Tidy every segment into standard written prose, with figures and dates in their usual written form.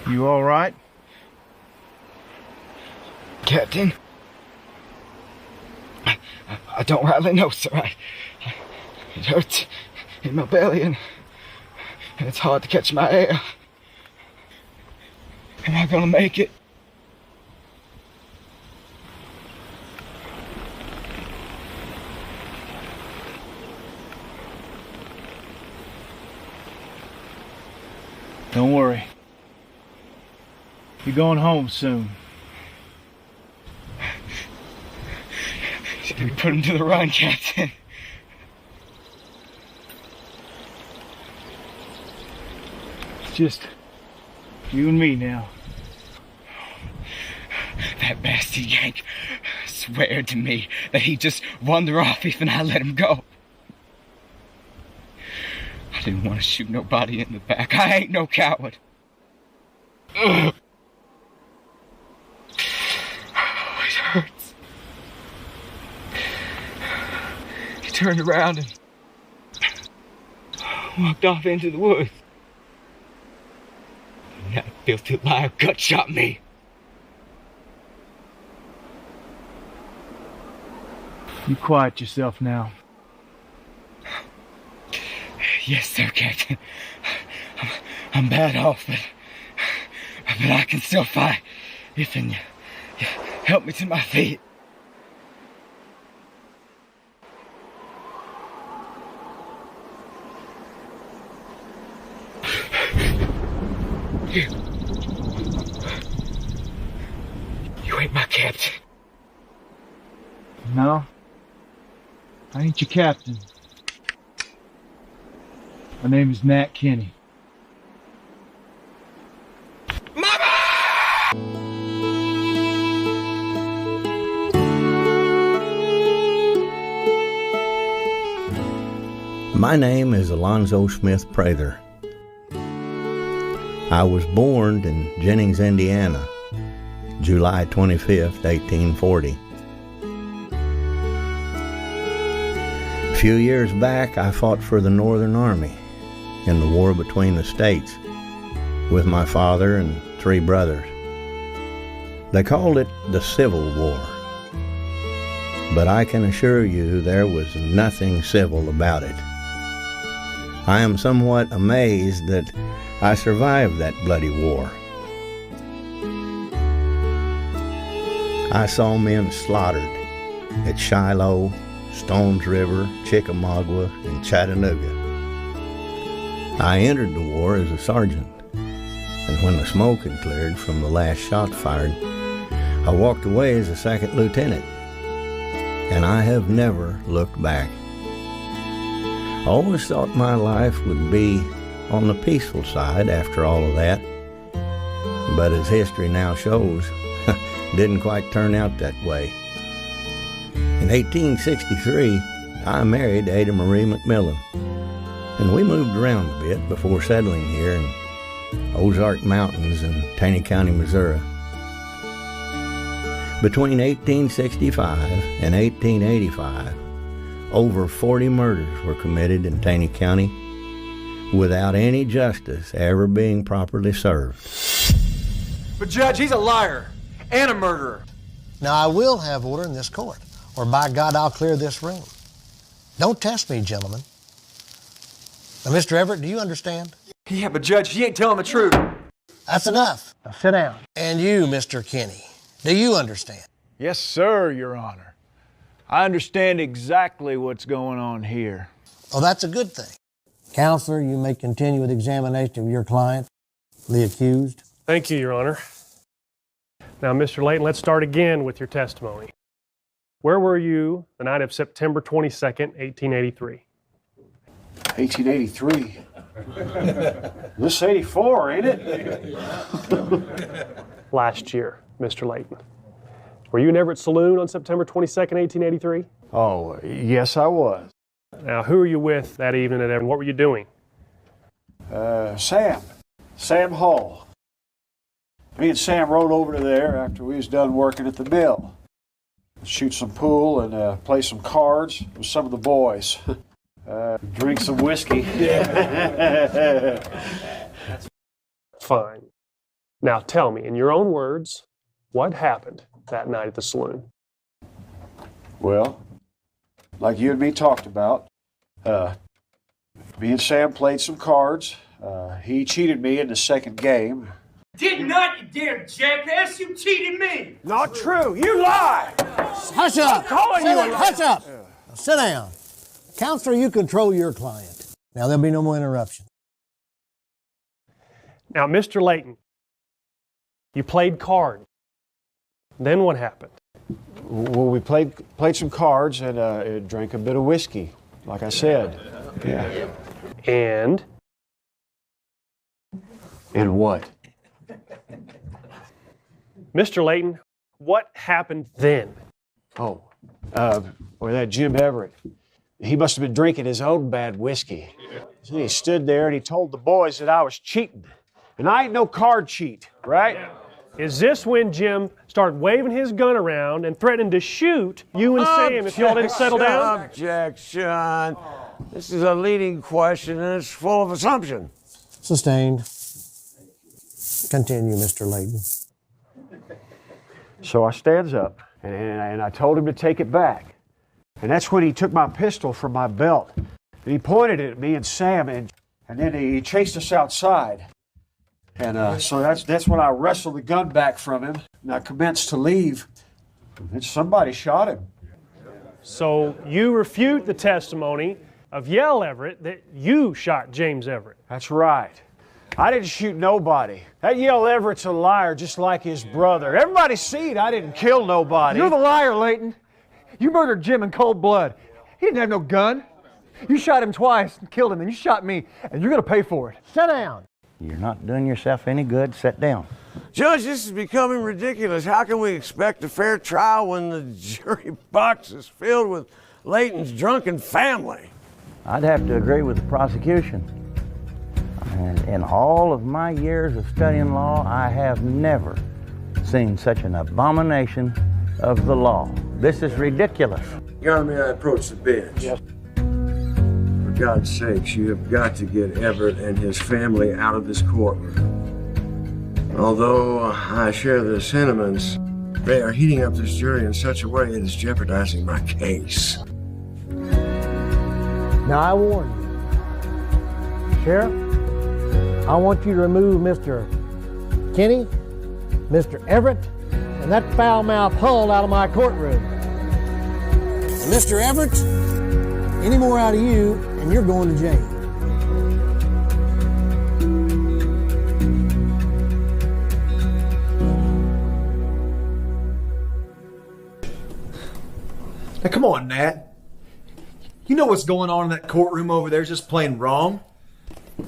You all right? Captain? I don't rightly know, sir. It hurts in my belly and it's hard to catch my air. Am I gonna make it? Don't worry. You're going home soon. We put him to the run, Captain. It's just you and me now. That bastard Yank swear to me that he'd just wander off even I let him go. I didn't want to shoot nobody in the back. I ain't no coward. Ugh. Oh, it hurts. He turned around and walked off into the woods. And that filthy liar gut shot me. You quiet yourself now. Yes, sir, Captain. I'm bad off, but I can still fight. If you help me to my feet. You ain't my captain. No, I ain't your captain. My name is Nat Kinney. My name is Alonzo Smith Prather. I was born in Jennings, Indiana, July 25th, 1840. A few years back, I fought for the Northern Army in the war between the states with my father and 3 brothers. They called it the Civil War, but I can assure you there was nothing civil about it. I am somewhat amazed that I survived that bloody war. I saw men slaughtered at Shiloh, Stones River, Chickamauga, and Chattanooga. I entered the war as a sergeant, and when the smoke had cleared from the last shot fired, I walked away as a second lieutenant, and I have never looked back. I always thought my life would be on the peaceful side after all of that, but as history now shows, didn't quite turn out that way. In 1863, I married Ada Marie McMillan, and we moved around a bit before settling here in Ozark Mountains in Taney County, Missouri. Between 1865 and 1885, over 40 murders were committed in Taney County without any justice ever being properly served. But Judge, he's a liar and a murderer. Now, I will have order in this court, or by God, I'll clear this room. Don't test me, gentlemen. Now, Mr. Everett, do you understand? Yeah, but Judge, he ain't telling the truth. That's enough. Now, sit down. And you, Mr. Kinney, do you understand? Yes, sir, Your Honor. I understand exactly what's going on here. Oh, that's a good thing. Counselor, you may continue with examination of your client, the accused. Thank you, Your Honor. Now, Mr. Layton, let's start again with your testimony. Where were you the night of September 22nd, 1883? 1883. This 84, ain't it? Last year, Mr. Layton. Were you in Everett Saloon on September 22nd, 1883? Oh, yes, I was. Now, who were you with that evening at Everett? What were you doing? Sam Hall. Me and Sam rode over to there after we was done working at the mill. Shoot some pool and play some cards with some of the boys. Drink some whiskey. Fine. Now tell me, in your own words, what happened that night at the saloon? Well, like you and me talked about, me and Sam played some cards. He cheated me in the second game. Did not, you damn jackass! You cheated me! Not true. You lie. Hush up! calling you a liar. Hush up! Now, sit down. Counselor, you control your client. Now, there'll be no more interruption. Now, Mr. Layton, you played cards. Then what happened? Well, we played some cards and drank a bit of whiskey, like I said. Yeah. And what? Mr. Layton, what happened then? Oh, or that Jim Everett. He must have been drinking his own bad whiskey. So he stood there and he told the boys that I was cheating. And I ain't no card cheat, right? Is this when Jim started waving his gun around and threatening to shoot you and Sam if y'all didn't settle down? Objection. This is a leading question and it's full of assumption. Sustained. Continue, Mr. Layton. So I stands up and I told him to take it back. And that's when he took my pistol from my belt. And he pointed it at me and Sam and then he chased us outside. And so that's when I wrestled the gun back from him and I commenced to leave. And somebody shot him. So you refute the testimony of Yale Everett that you shot James Everett. That's right. I didn't shoot nobody. That Yale Everett's a liar just like his brother. Everybody's seen I didn't kill nobody. You're the liar, Layton. You murdered Jim in cold blood. He didn't have no gun. You shot him twice and killed him, and you shot me, and you're going to pay for it. Sit down. You're not doing yourself any good. Sit down. Judge, this is becoming ridiculous. How can we expect a fair trial when the jury box is filled with Layton's drunken family? I'd have to agree with the prosecution. And in all of my years of studying law, I have never seen such an abomination of the law. This is ridiculous. Your Honor, may I approach the bench? Yes. For God's sakes, you have got to get Everett and his family out of this courtroom. Although I share the sentiments, they are heating up this jury in such a way it is jeopardizing my case. Now, I warn you. Sheriff, I want you to remove Mr. Kinney, Mr. Everett, and that foul-mouthed Hull out of my courtroom. And Mr. Everett, any more out of you, and you're going to jail. Now, come on, Nat. You know what's going on in that courtroom over there is just plain wrong.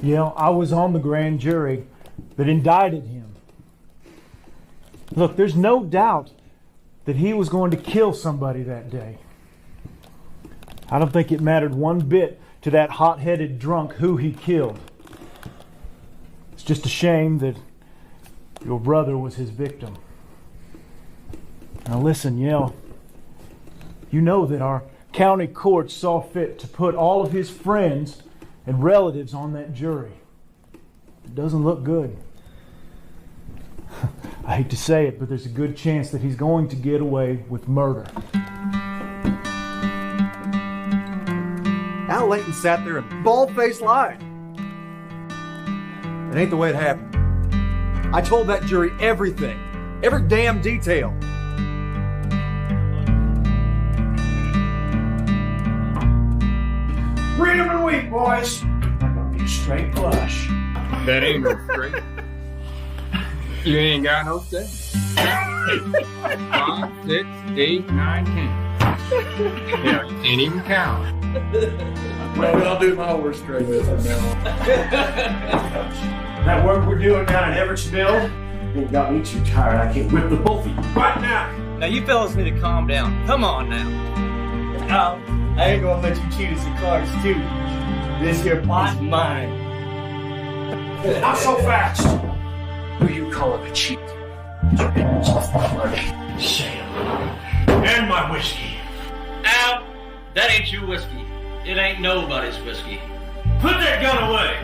Yeah, I was on the grand jury that indicted him. Look, there's no doubt that he was going to kill somebody that day. I don't think it mattered one bit to that hot-headed drunk who he killed. It's just a shame that your brother was his victim. Now listen, Yale, you know that our county court saw fit to put all of his friends and relatives on that jury. It doesn't look good. I hate to say it, but there's a good chance that he's going to get away with murder. Al Layton sat there and bald-faced lied. It ain't the way it happened. I told that jury everything, every damn detail. Freedom and weak, boys. I'm gonna be straight flush. That ain't no straight. You ain't got no straight. 5, 6, 8, 9, 10. Yeah, you can't even count. Well, I'll do my horse straight with him now. That work we're doing down at Everettsville ain't got me too tired. I can whip the both of you right now. Now you fellas need to calm down. Come on now. Al, I ain't gonna let you cheat us at cards too. This here pot's mine. Not so fast. Who you calling a cheat? It's off my money. Sam. And my whiskey. Al, that ain't your whiskey. It ain't nobody's whiskey. Put that gun away.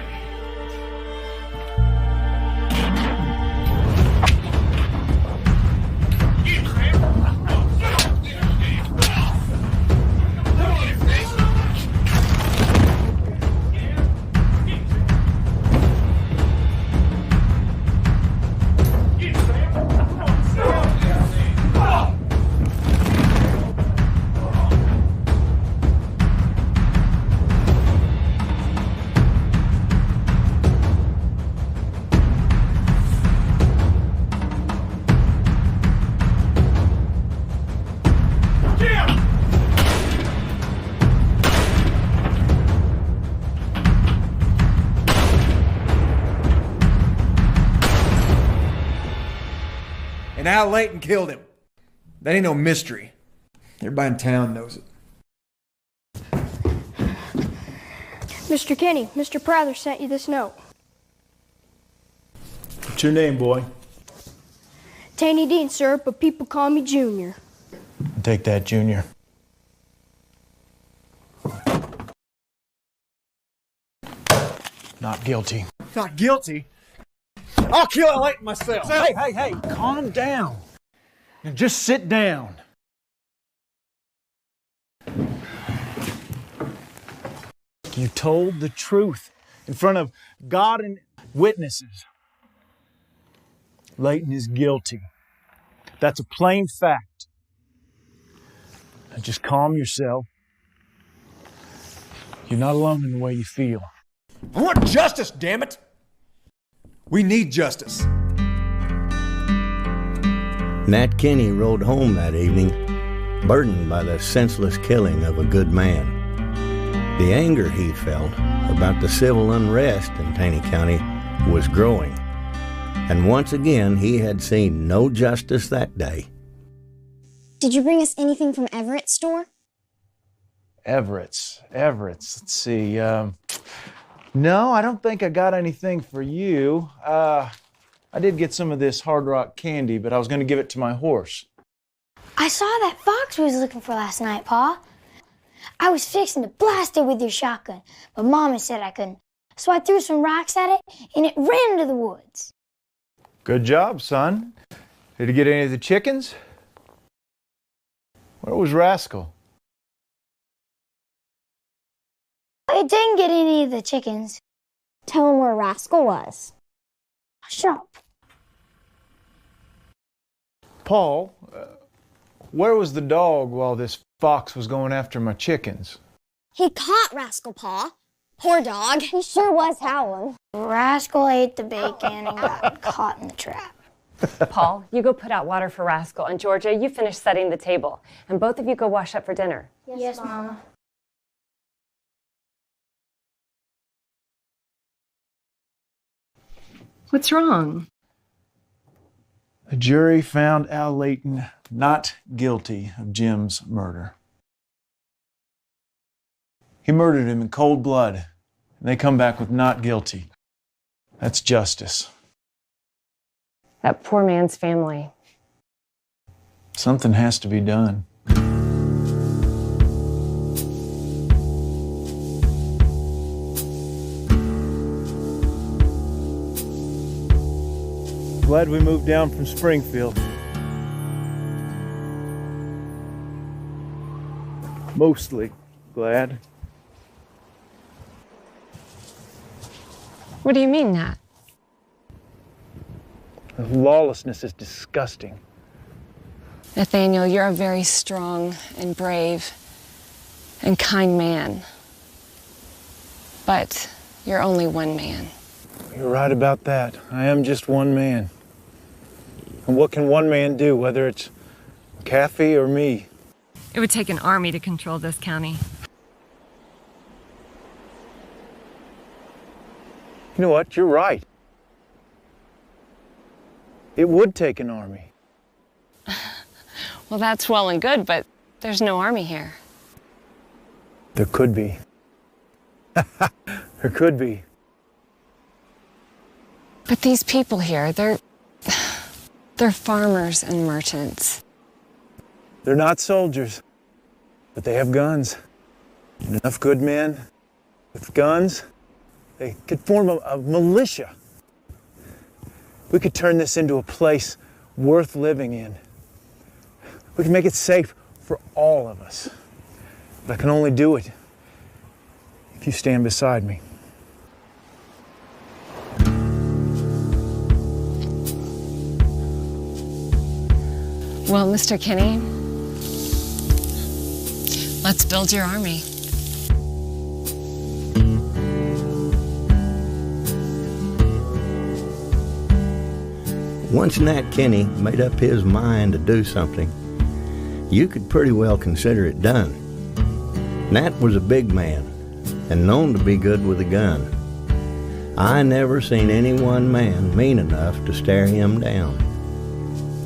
and Al Layton killed him. That ain't no mystery. Everybody in town knows it. Mr. Kenny, Mr. Prather sent you this note. What's your name, boy? Taney Dean, sir, but people call me Junior. Take that, Junior. Not guilty. Not guilty? I'll kill Al Layton myself. Hey, calm down. Now just sit down. You told the truth in front of God and witnesses. Layton is guilty. That's a plain fact. Now just calm yourself. You're not alone in the way you feel. I want justice, damn it! We need justice. Nat Kinney rode home that evening, burdened by the senseless killing of a good man. The anger he felt about the civil unrest in Taney County was growing, and once again he had seen no justice that day. Did you bring us anything from Everett's store? Everett's. Let's see. No, I don't think I got anything for you. I did get some of this Hard Rock candy, but I was going to give it to my horse. I saw that fox we was looking for last night, Pa. I was fixing to blast it with your shotgun, but Mama said I couldn't. So I threw some rocks at it, and it ran into the woods. Good job, son. Did you get any of the chickens? Where was Rascal? I didn't get any of the chickens. Tell him where Rascal was. Shut up. Paul, where was the dog while this fox was going after my chickens? He caught Rascal, Pa. Poor dog. He sure was howling. Rascal ate the bacon and got caught in the trap. Paul, you go put out water for Rascal, and Georgia, you finish setting the table. And both of you go wash up for dinner. Yes, Mama. What's wrong? The jury found Al Layton not guilty of Jim's murder. He murdered him in cold blood, and they come back with not guilty. That's justice. That poor man's family. Something has to be done. Glad we moved down from Springfield. Mostly glad. What do you mean, Nat? Lawlessness is disgusting. Nathaniel, you're a very strong and brave and kind man. But you're only one man. You're right about that. I am just one man. And what can one man do, whether it's Kathy or me? It would take an army to control this county. You know what? You're right. It would take an army. Well, that's well and good, but there's no army here. There could be. There could be. But these people here, they're farmers and merchants. They're not soldiers, but they have guns. And enough good men with guns, they could form a militia. We could turn this into a place worth living in. We can make it safe for all of us. But I can only do it if you stand beside me. Well, Mr. Kinney, let's build your army. Once Nat Kinney made up his mind to do something, you could pretty well consider it done. Nat was a big man and known to be good with a gun. I never seen any one man mean enough to stare him down.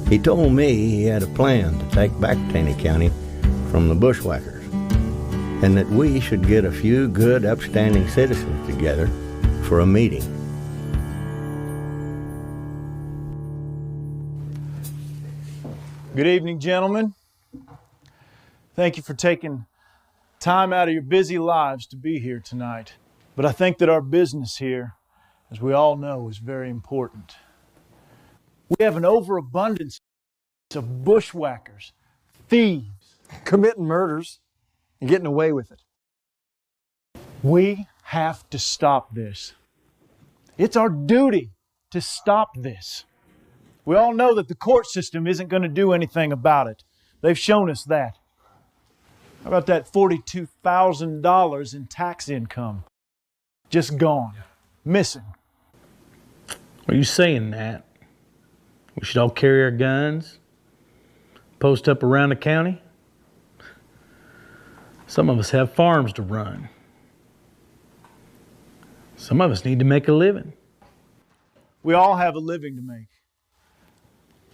He told me he had a plan to take back Taney County from the bushwhackers, and that we should get a few good, upstanding citizens together for a meeting. Good evening, gentlemen. Thank you for taking time out of your busy lives to be here tonight. But I think that our business here, as we all know, is very important. We have an overabundance of bushwhackers, thieves, committing murders and getting away with it. We have to stop this. It's our duty to stop this. We all know that the court system isn't going to do anything about it. They've shown us that. How about that $42,000 in tax income? Just gone. Missing. Are you saying that we should all carry our guns, post up around the county? Some of us have farms to run. Some of us need to make a living. We all have a living to make.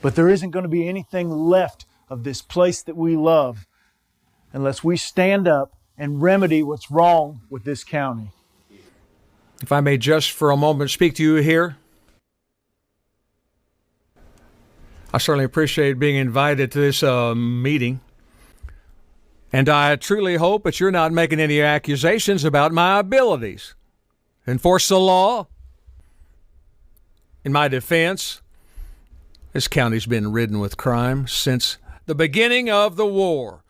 But there isn't going to be anything left of this place that we love unless we stand up and remedy what's wrong with this county. If I may just for a moment speak to you here. I certainly appreciate being invited to this meeting. And I truly hope that you're not making any accusations about my abilities to enforce the law. In my defense, this county's been ridden with crime since the beginning of the war.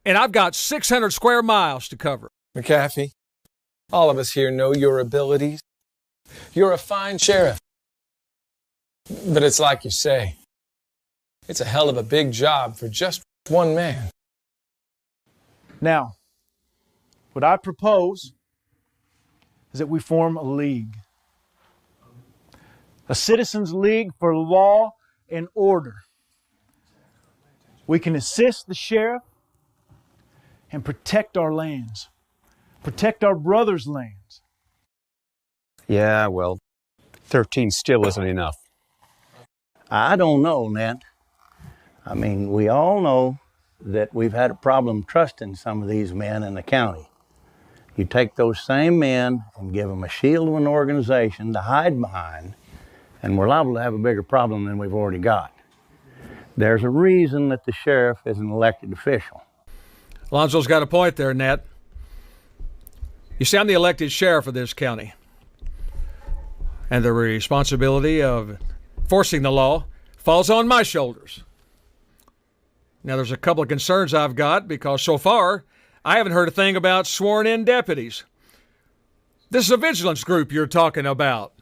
And I've got 600 square miles to cover. McAfee, all of us here know your abilities. You're a fine sheriff. But it's like you say, it's a hell of a big job for just one man. Now, what I propose is that we form a league. A citizens' league for law and order. We can assist the sheriff and protect our lands. Protect our brothers' lands. Yeah, well, 13 still isn't enough. I don't know, Nat. I mean, we all know that we've had a problem trusting some of these men in the county. You take those same men and give them a shield of an organization to hide behind, and we're liable to have a bigger problem than we've already got. There's a reason that the sheriff is an elected official. Alonzo's got a point there, Nat. You see, I'm the elected sheriff of this county. And the responsibility of enforcing the law falls on my shoulders. Now, there's a couple of concerns I've got because so far, I haven't heard a thing about sworn-in deputies. This is a vigilance group you're talking about.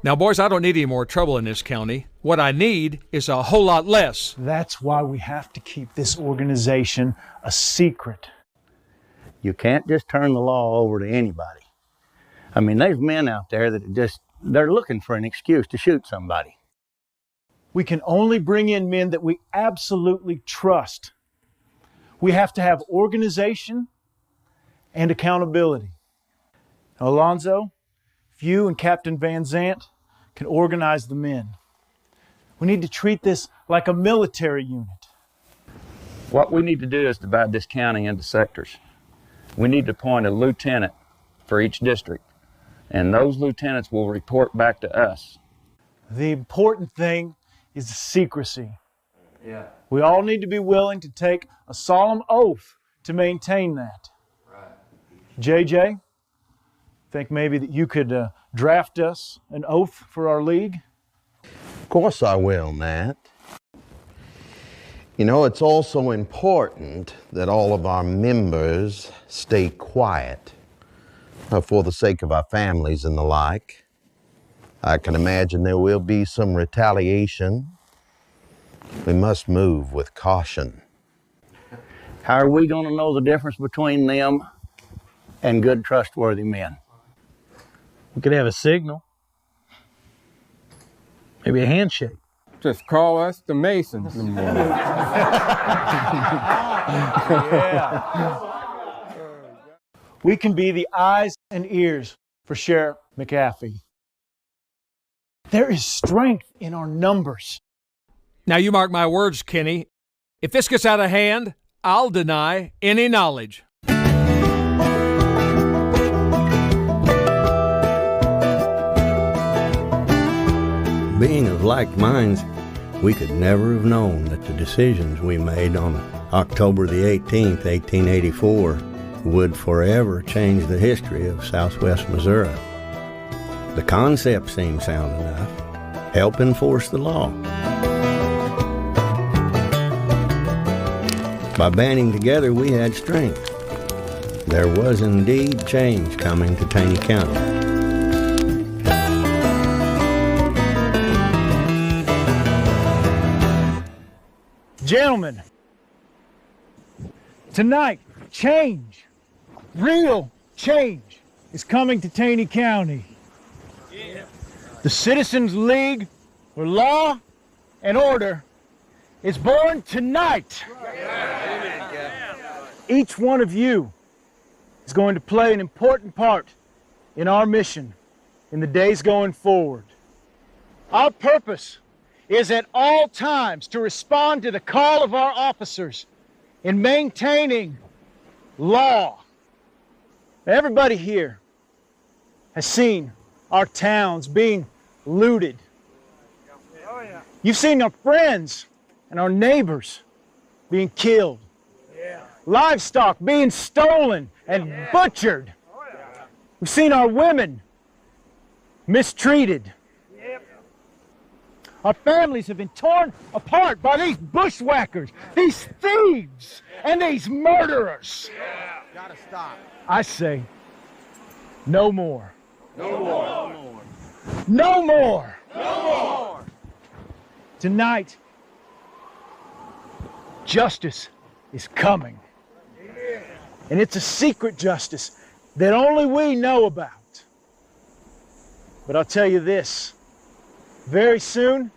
Now, boys, I don't need any more trouble in this county. What I need is a whole lot less. That's why we have to keep this organization a secret. You can't just turn the law over to anybody. I mean, there's men out there that they're looking for an excuse to shoot somebody. We can only bring in men that we absolutely trust. We have to have organization and accountability. Now, Alonzo, if you and Captain Van Zant can organize the men, we need to treat this like a military unit. What we need to do is divide this county into sectors. We need to appoint a lieutenant for each district, and those lieutenants will report back to us. The important thing is the secrecy. Yeah. We all need to be willing to take a solemn oath to maintain that. Right. JJ, think maybe that you could draft us an oath for our league? Of course I will, Nat. You know, it's also important that all of our members stay quiet for the sake of our families and the like. I can imagine there will be some retaliation. We must move with caution. How are we going to know the difference between them and good, trustworthy men? We could have a signal. Maybe a handshake. Just call us the Masons. Yeah. We can be the eyes and ears for Sheriff McAfee. There is strength in our numbers. Now you mark my words, Kenny. If this gets out of hand, I'll deny any knowledge. Being of like minds, we could never have known that the decisions we made on October the 18th, 1884 would forever change the history of Southwest Missouri. The concept seemed sound enough. Help enforce the law. By banding together, we had strength. There was indeed change coming to Taney County. Gentlemen, tonight, change, real change, is coming to Taney County. The Citizens League for Law and Order is born tonight. Each one of you is going to play an important part in our mission in the days going forward. Our purpose is at all times to respond to the call of our officers in maintaining law. Everybody here has seen our towns being looted. You've seen our friends and our neighbors being killed. Livestock being stolen and butchered. We've seen our women mistreated. Our families have been torn apart by these bushwhackers, these thieves, and these murderers. Gotta stop. I say, no more. No more. No more. No more. Tonight, justice is coming. And it's a secret justice that only we know about. But I'll tell you this, very soon,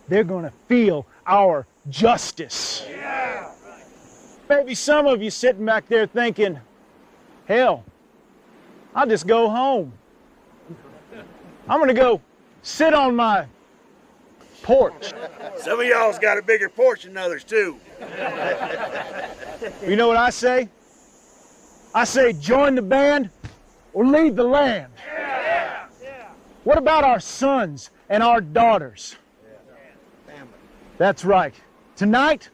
they're going to feel our justice. Yeah. Maybe some of you sitting back there thinking, hell, I'll just go home. I'm going to go sit on my porch. Some of y'all's got a bigger porch than others, too. You know what I say? I say join the band or leave the land. Yeah. What about our sons and our daughters? That's right. Tonight,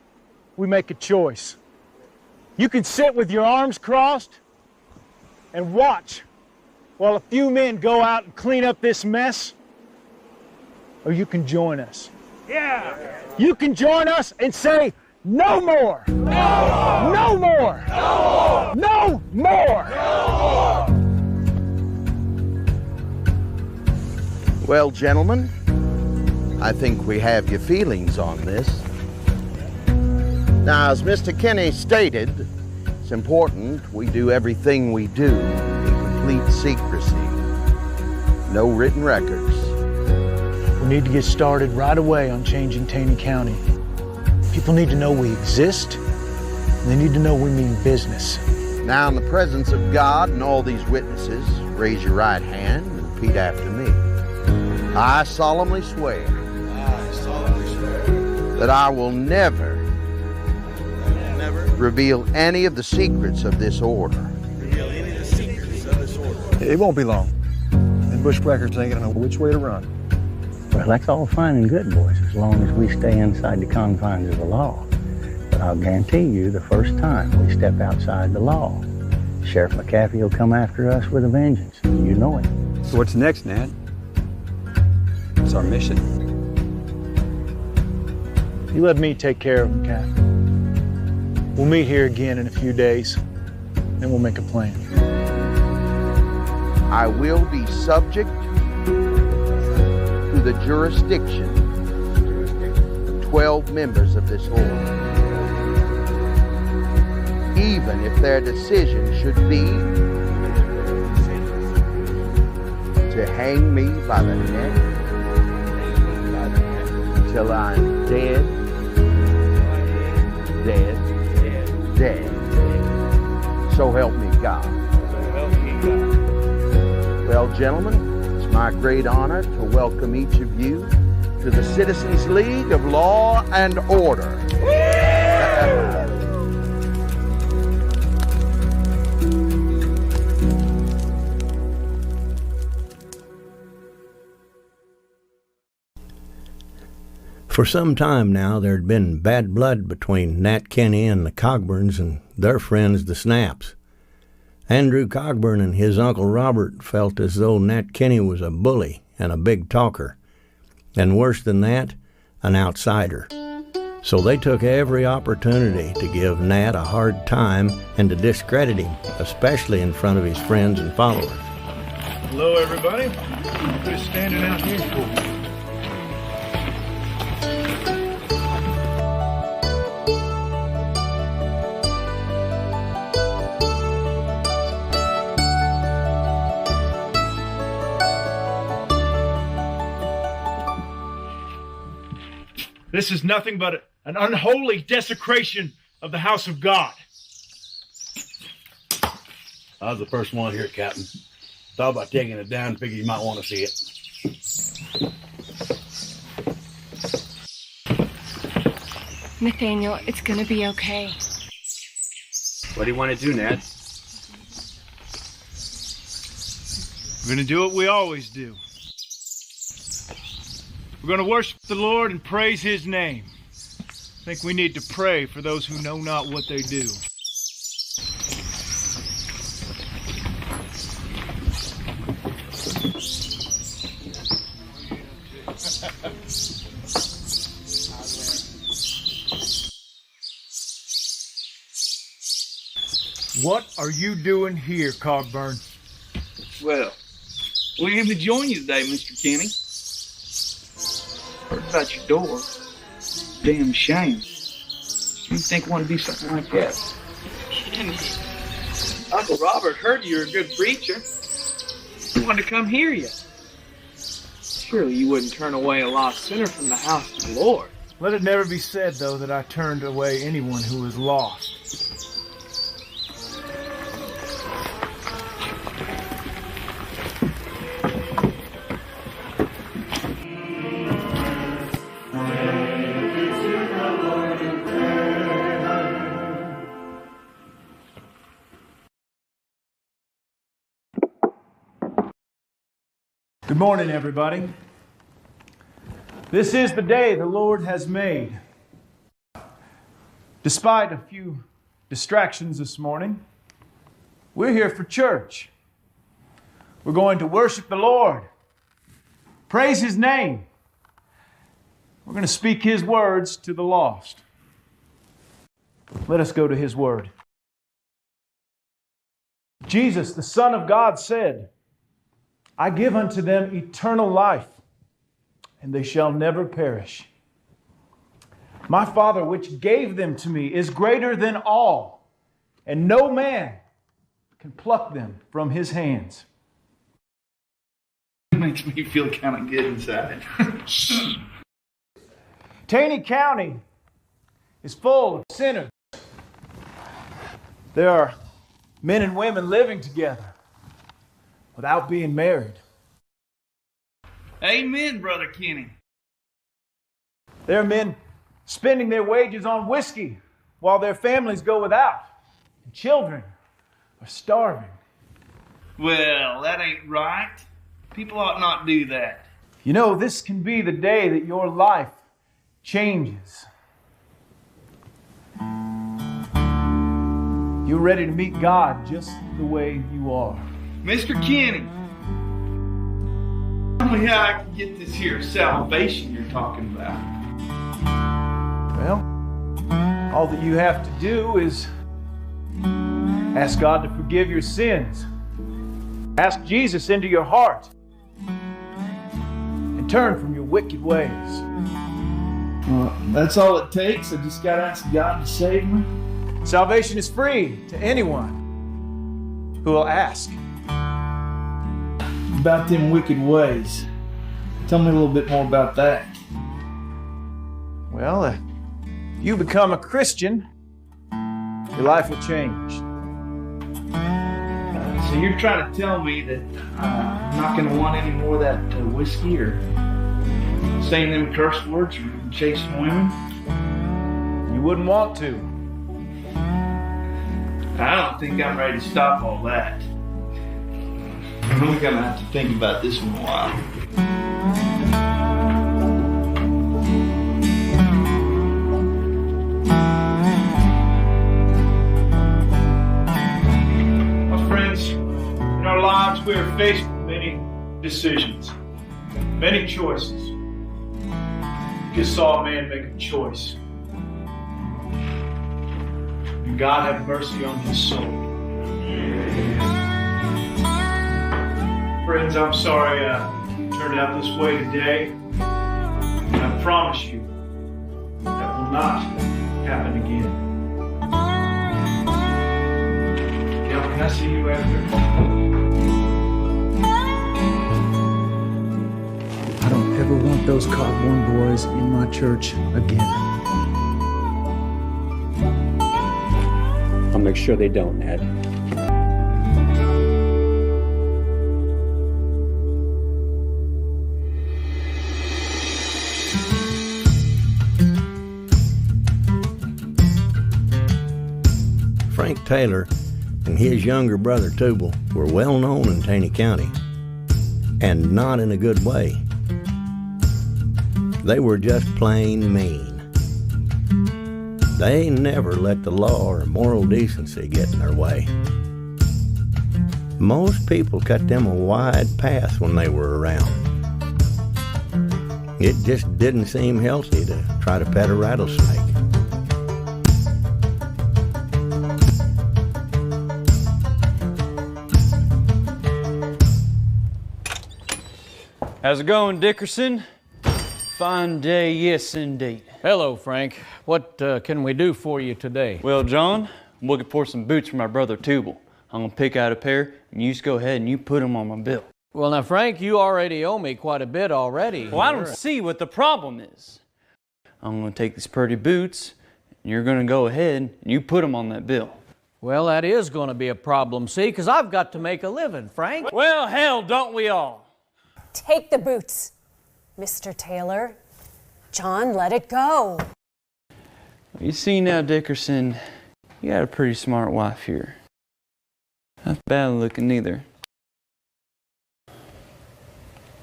we make a choice. You can sit with your arms crossed and watch while a few men go out and clean up this mess, or you can join us. Yeah. You can join us and say, no more! No more! No more! No more! No more! Well, gentlemen, I think we have your feelings on this. Now, as Mr. Kenny stated, it's important we do everything we do in complete secrecy. No written records. We need to get started right away on changing Taney County. People need to know we exist, and they need to know we mean business. Now, in the presence of God and all these witnesses, raise your right hand and repeat after me. I solemnly swear that I will never reveal any of the secrets of this order. It won't be long. And bushwhackers ain't gonna know which way to run. Well, that's all fine and good, boys, as long as we stay inside the confines of the law. But I'll guarantee you, the first time we step outside the law, Sheriff McAfee will come after us with a vengeance. You know it. So what's next, Nat? What's our mission? You let me take care of him, Captain. We'll meet here again in a few days, then we'll make a plan. I will be subject to the jurisdiction of 12 members of this order, even if their decision should be to hang me by the neck till I'm dead. So help me God. Well, gentlemen, it's my great honor to welcome each of you to the Citizens League of Law and Order. For some time now, there had been bad blood between Nat Kinney and the Cogburns and their friends, the Snaps. Andrew Cogburn and his Uncle Robert felt as though Nat Kinney was a bully and a big talker, and worse than that, an outsider. So they took every opportunity to give Nat a hard time and to discredit him, especially in front of his friends and followers. Hello, everybody. Quit standing out here for. This is nothing but an unholy desecration of the house of God. I was the first one here, Captain. Thought about taking it down, figured you might want to see it. Nathaniel, it's gonna be okay. What do you want to do, Ned? We're going to do what we always do. We're going to worship the Lord and praise His name. I think we need to pray for those who know not what they do. What are you doing here, Cogburn? Well, we aim to join you today, Mr. Kinney. Heard about your door. Damn shame. You think I want to do something like that? Kinney, Uncle Robert heard you're a good preacher. He wanted to come hear you. Surely you wouldn't turn away a lost sinner from the house of the Lord. Let it never be said, though, that I turned away anyone who was lost. Good morning, everybody. This is the day the Lord has made. Despite a few distractions this morning, we're here for church. We're going to worship the Lord, praise His name. We're going to speak His words to the lost. Let us go to His word. Jesus, the Son of God, said, I give unto them eternal life, and they shall never perish. My Father, which gave them to me, is greater than all, and no man can pluck them from His hands. It makes me feel kind of good inside. Taney County is full of sinners. There are men and women living together without being married. Amen, Brother Kinney. There are men spending their wages on whiskey while their families go without, and children are starving. Well, that ain't right. People ought not do that. You know, this can be the day that your life changes. You're ready to meet God just the way you are. Mr. Kinney, tell me how I can get this here salvation you're talking about. Well, all that you have to do is ask God to forgive your sins. Ask Jesus into your heart and turn from your wicked ways. Well, that's all it takes. I just got to ask God to save me. Salvation is free to anyone who will ask. About them wicked ways. Tell me a little bit more about that. Well, if you become a Christian, your life will change. So you're trying to tell me that I'm not going to want any more of that whiskey or saying them curse words or chasing women? You wouldn't want to. I don't think I'm ready to stop all that. I'm gonna have to think about this one a while. My friends, in our lives we are faced with many decisions, many choices. Just saw a man make a choice. And God have mercy on his soul. Friends, I'm sorry it turned out this way today. And I promise you that will not happen again. Now, can I see you after? I don't ever want those Cogborn boys in my church again. I'll make sure they don't, Ned. Frank Taylor and his younger brother Tubal were well known in Taney County, and not in a good way. They were just plain mean. They never let the law or moral decency get in their way. Most people cut them a wide path when they were around. It just didn't seem healthy to try to pet a rattlesnake. How's it going, Dickerson? Fine day, yes indeed. Hello, Frank. What can we do for you today? Well, John, I'm looking for some boots for my brother Tubal. I'm gonna pick out a pair, and you just go ahead and you put them on my bill. Well, now, Frank, you already owe me quite a bit already. Well, I don't see what the problem is. I'm gonna take these pretty boots, and you're gonna go ahead and you put them on that bill. Well, that is going to be a problem, see, because I've got to make a living, Frank. Well, hell, don't we all? Take the boots, Mr. Taylor. John, let it go. You see now, Dickerson, you got a pretty smart wife here. Not bad looking either.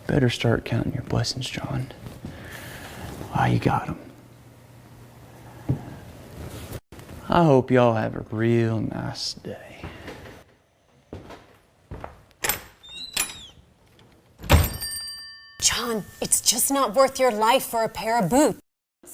Better start counting your blessings, John. While you got them. I hope y'all have a real nice day. John, it's just not worth your life for a pair of boots.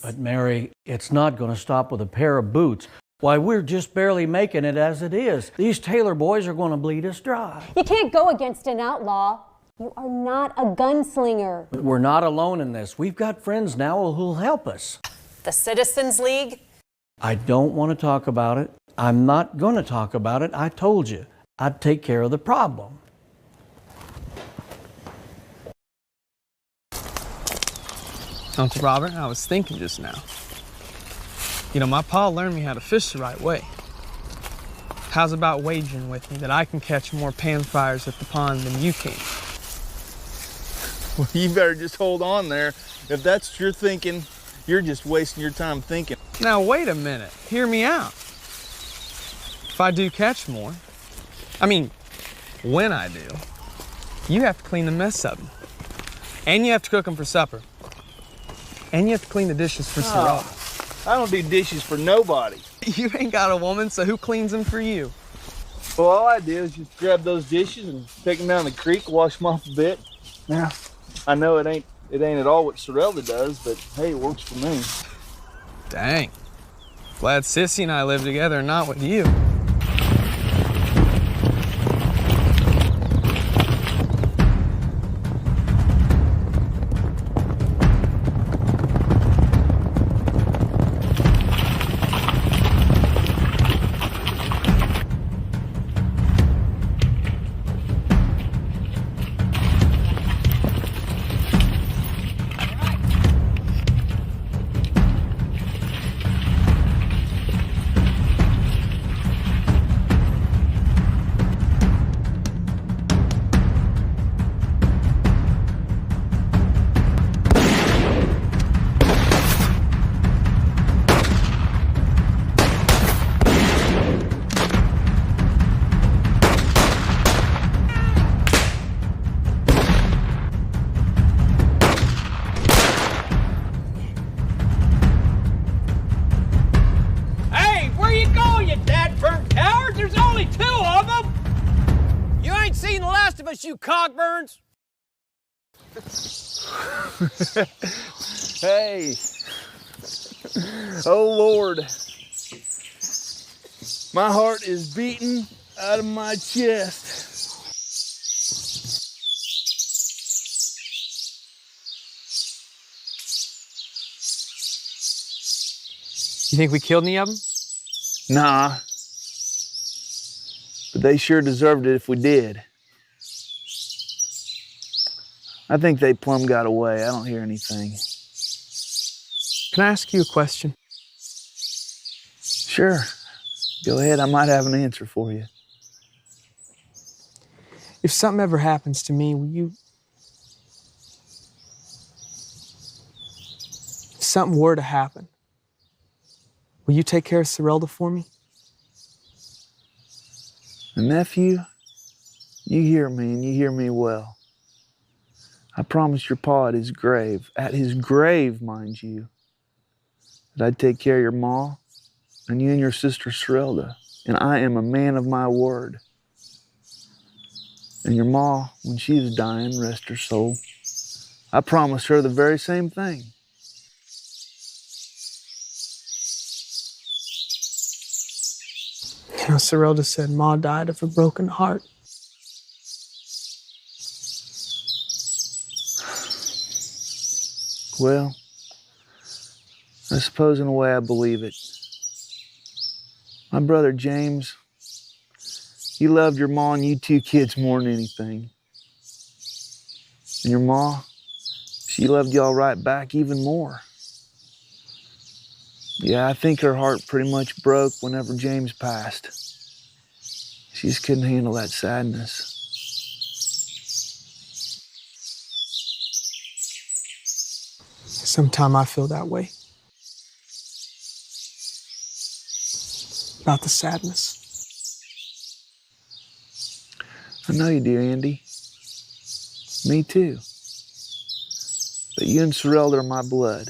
But, Mary, it's not going to stop with a pair of boots. Why, we're just barely making it as it is. These Taylor boys are going to bleed us dry. You can't go against an outlaw. You are not a gunslinger. But we're not alone in this. We've got friends now who'll help us. The Citizens League? I don't want to talk about it. I'm not going to talk about it. I told you I'd take care of the problem. Uncle Robert, I was thinking just now. You know, my pa learned me how to fish the right way. How's about wagering with me that I can catch more panfires at the pond than you can? Well, you better just hold on there. If that's what you're thinking, you're just wasting your time thinking. Now, wait a minute. Hear me out. If I do catch more, when I do, you have to clean the mess up. And you have to cook them for supper. And you have to clean the dishes for Sarah. I don't do dishes for nobody. You ain't got a woman, so who cleans them for you? Well, all I did is just grab those dishes and take them down the creek, wash them off a bit. Now, I know it ain't at all what Sorella does, but hey, it works for me. Dang. Glad Sissy and I live together and not with you. seen the last of us, you cogburns! Hey. Oh, Lord. My heart is beating out of my chest. You think we killed any of them? Nah. But they sure deserved it if we did. I think they plumb got away. I don't hear anything. Can I ask you a question? Sure. Go ahead. I might have an answer for you. If something ever happens to me, will you... If something were to happen, will you take care of Sorelda for me? Nephew, you hear me, and you hear me well. I promised your pa at his grave, mind you, that I'd take care of your ma and you and your sister Sorelda, and I am a man of my word. And your ma, when she was dying, rest her soul, I promised her the very same thing. You know, Sorelda said Ma died of a broken heart. Well, I suppose in a way I believe it. My brother James, he loved your ma and you two kids more than anything. And your ma, she loved y'all right back even more. Yeah, I think her heart pretty much broke whenever James passed. She just couldn't handle that sadness. Sometimes I feel that way. About the sadness. I know you do, Andy. Me too. But you and Sorelda are my blood.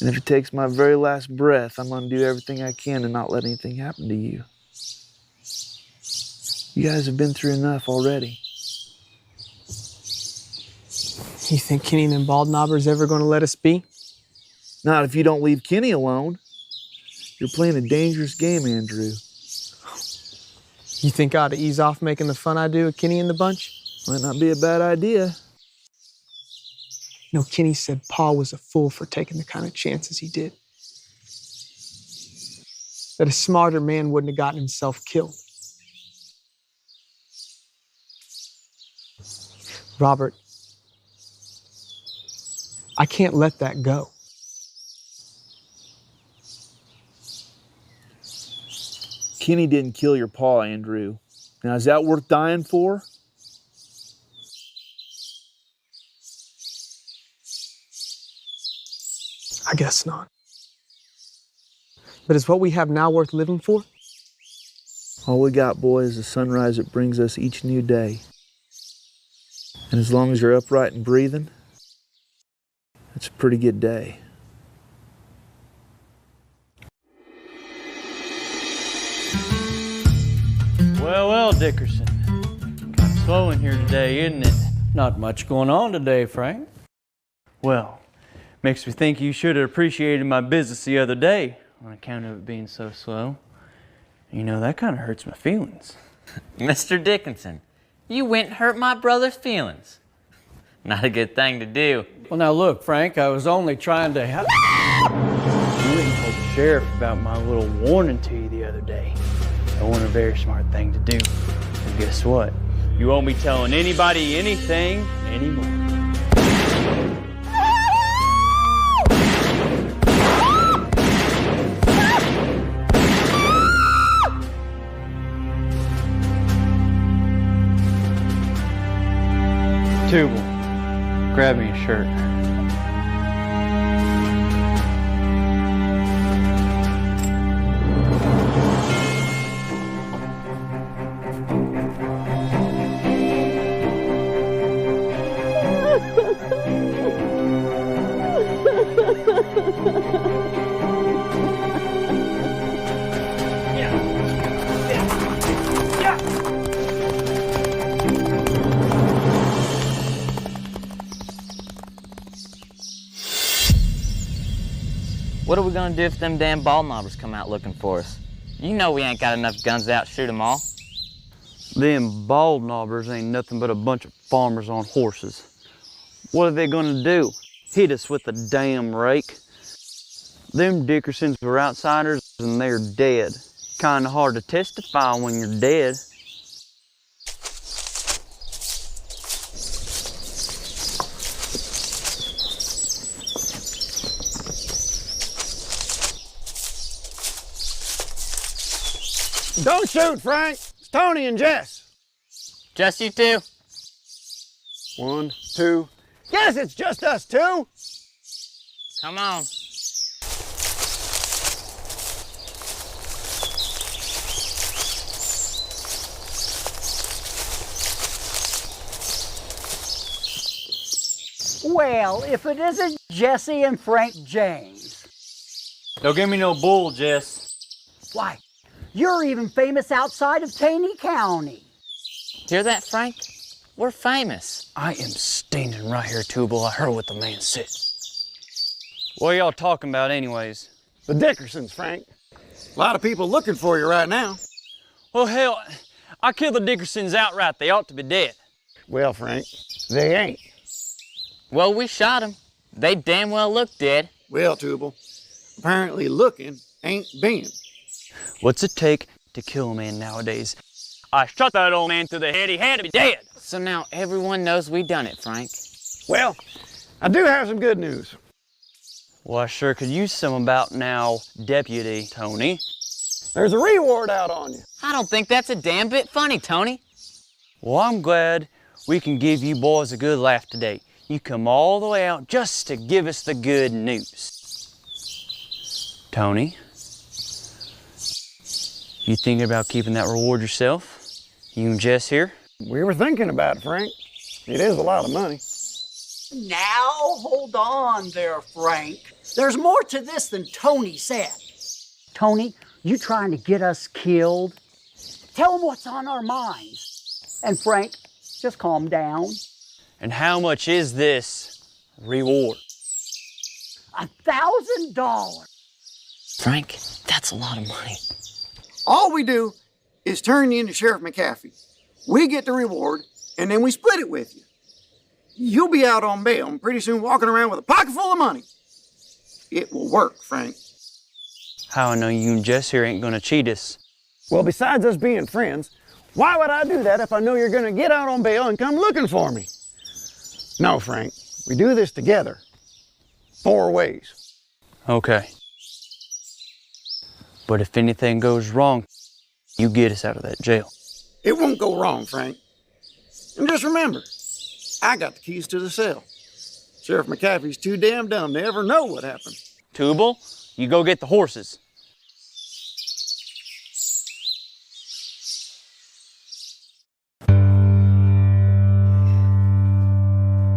And if it takes my very last breath, I'm going to do everything I can to not let anything happen to you. You guys have been through enough already. You think Kenny and them bald knobbers ever going to let us be? Not if you don't leave Kenny alone. You're playing a dangerous game, Andrew. You think I ought to ease off making the fun I do of Kenny and the bunch? Might not be a bad idea. You know, Kenny said Pa was a fool for taking the kind of chances he did. That a smarter man wouldn't have gotten himself killed. Robert, I can't let that go. Kenny didn't kill your pa, Andrew. Now, is that worth dying for? I guess not. But is what we have now worth living for? All we got, boy, is the sunrise that brings us each new day. And as long as you're upright and breathing, it's a pretty good day. Well, Dickerson. Kind of slow in here today, isn't it? Not much going on today, Frank. Well, makes me think you should have appreciated my business the other day on account of it being so slow. You know, that kind of hurts my feelings. Mr. Dickinson, you went and hurt my brother's feelings. Not a good thing to do. Well, now look, Frank, I was only trying to help. You went and told the sheriff about my little warning to you the other day. That wasn't a very smart thing to do. And guess what? You won't be telling anybody anything anymore. Tubal, grab me a shirt. What are we gonna do if them damn ball knobbers come out looking for us? You know we ain't got enough guns to outshoot them all. Them bald knobbers ain't nothing but a bunch of farmers on horses. What are they gonna do? Hit us with a damn rake? Them Dickersons were outsiders and they're dead. Kinda hard to testify when you're dead. Don't shoot, Frank. It's Tony and Jess. Just you two? 1, 2. Yes, it's just us two. Come on. Well, if it isn't Jesse and Frank James. Don't give me no bull, Jess. Why, you're even famous outside of Taney County. Hear that, Frank? We're famous. I am standing right here, Tubal. I heard what the man said. What are y'all talking about anyways? The Dickersons, Frank. A lot of people looking for you right now. Well, hell, I killed the Dickersons outright. They ought to be dead. Well, Frank, they ain't. Well, we shot them. They damn well look dead. Well, Tubal, apparently looking ain't being. What's it take to kill a man nowadays? I shot that old man through the head. He had to be dead. So now everyone knows we done it, Frank. Well, I do have some good news. Well, I sure could use some about now, Deputy Tony. There's a reward out on you. I don't think that's a damn bit funny, Tony. Well, I'm glad we can give you boys a good laugh today. You come all the way out just to give us the good news. Tony, you thinking about keeping that reward yourself? You and Jess here? We were thinking about it, Frank. It is a lot of money. Now, hold on there, Frank. There's more to this than Tony said. Tony, you trying to get us killed? Tell him what's on our minds. And Frank, just calm down. And how much is this reward? $1,000. Frank, that's a lot of money. All we do is turn you into Sheriff McAfee. We get the reward, and then we split it with you. You'll be out on bail and pretty soon walking around with a pocket full of money. It will work, Frank. How I know you and Jess here ain't gonna cheat us? Well, besides us being friends, why would I do that if I know you're gonna get out on bail and come looking for me? No, Frank, we do this together. 4 ways. Okay. But if anything goes wrong, you get us out of that jail. It won't go wrong, Frank. And just remember, I got the keys to the cell. Sheriff McAfee's too damn dumb to ever know what happened. Tubal, you go get the horses.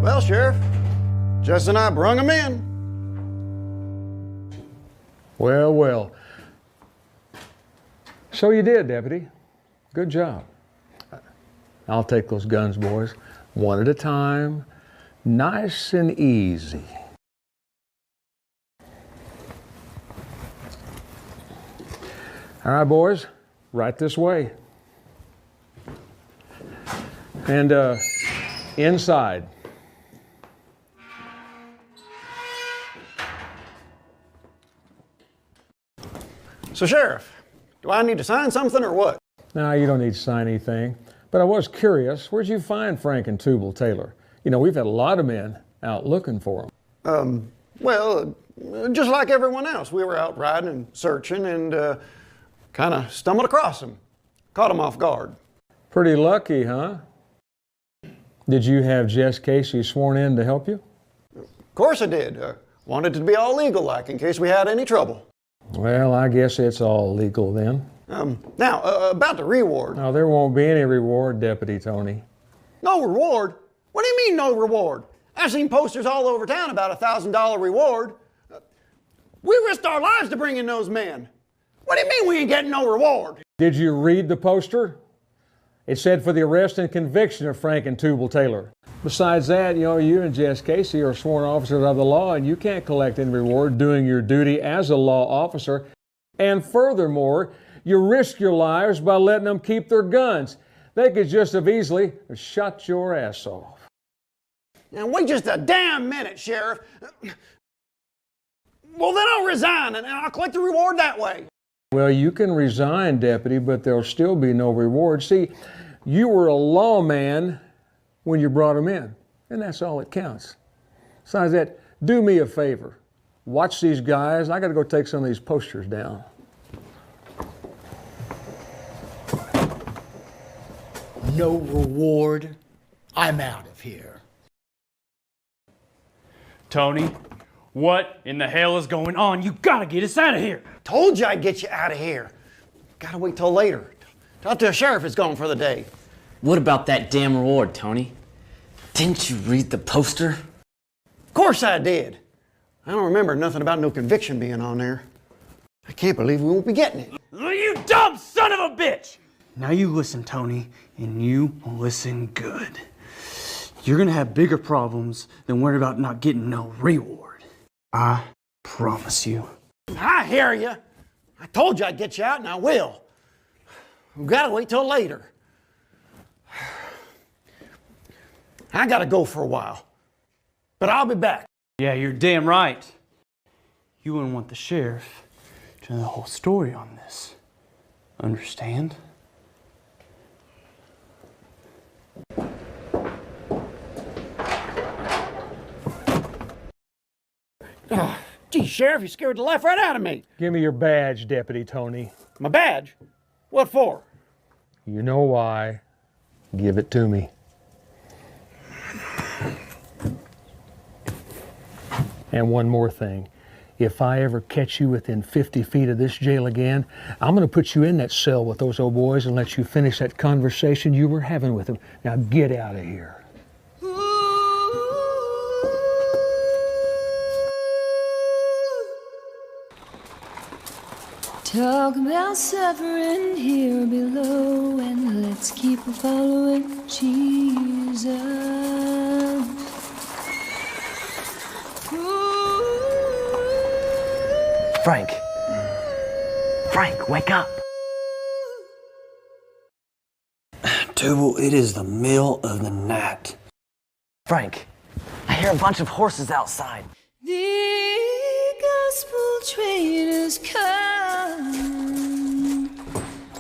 Well, Sheriff, Jess and I brung him in. Well, well. So you did, Deputy. Good job. I'll take those guns, boys, one at a time, nice and easy. All right, boys, right this way. And inside. So, Sheriff, do I need to sign something or what? No, you don't need to sign anything. But I was curious, where'd you find Frank and Tubal Taylor? You know, we've had a lot of men out looking for them. Well, just like everyone else, we were out riding and searching and kind of stumbled across them. Caught them off guard. Pretty lucky, huh? Did you have Jess Casey sworn in to help you? Of course I did. Wanted it to be all legal like in case we had any trouble. Well, I guess it's all legal then. Now, about the reward. No, there won't be any reward, Deputy Tony. No reward? What do you mean no reward? I've seen posters all over town about a $1,000 reward. We risked our lives to bring in those men. What do you mean we ain't getting no reward? Did you read the poster? It said for the arrest and conviction of Frank and Tubal Taylor. Besides that, you and Jess Casey are sworn officers of the law, and you can't collect any reward doing your duty as a law officer. And furthermore, you risk your lives by letting them keep their guns. They could just have easily shot your ass off. Now, wait just a damn minute, Sheriff. Well, then I'll resign and I'll collect the reward that way. Well, you can resign, Deputy, but there'll still be no reward. See, you were a lawman when you brought him in, and that's all that counts. Besides that, do me a favor. Watch these guys. I got to go take some of these posters down. No reward. I'm out of here. Tony, what in the hell is going on? You gotta get us out of here. Told you I'd get you out of here. Gotta wait till later. Till the sheriff is gone for the day. What about that damn reward, Tony? Didn't you read the poster? Of course I did. I don't remember nothing about no conviction being on there. I can't believe we won't be getting it. You dumb son of a bitch! Now you listen, Tony, and you listen good. You're gonna have bigger problems than worrying about not getting no reward. I promise you. I hear you. I told you I'd get you out, and I will. We've got to wait till later. I got to go for a while, but I'll be back. Yeah, you're damn right. You wouldn't want the sheriff to know the whole story on this. Understand? Gee, Sheriff, you scared the life right out of me. Give me your badge, Deputy Tony. My badge? What for? You know why. Give it to me. And one more thing. If I ever catch you within 50 feet of this jail again, I'm going to put you in that cell with those old boys and let you finish that conversation you were having with them. Now get out of here. Talk about suffering here below, and let's keep following Jesus. Frank. Frank, wake up. Tubal, it is the middle of the night. Frank, I hear a bunch of horses outside. The gospel train has come.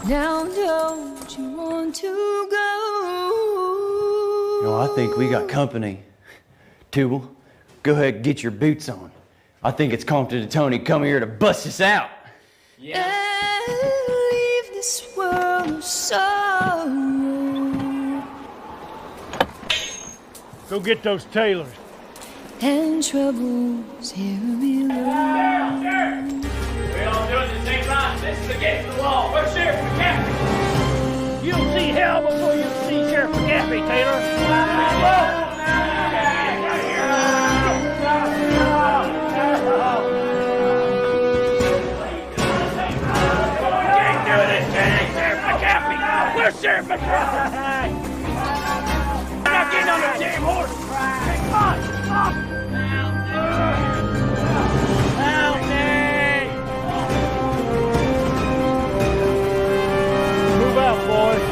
Now don't you want to go? I think we got company. Tubal, go ahead and get your boots on. I think it's Compton and Tony coming here to bust us out. And leave this world of sorrow. Go get those Taylors. And troubles here below. We all do it at the same time. This is against the law. Where's Sheriff McCaffrey? You'll see hell before you see Sheriff McCaffrey, Taylor. Where's Sheriff McCaffrey? I'm not getting on the damn horse. Come on, up. Help me. Move out, boys.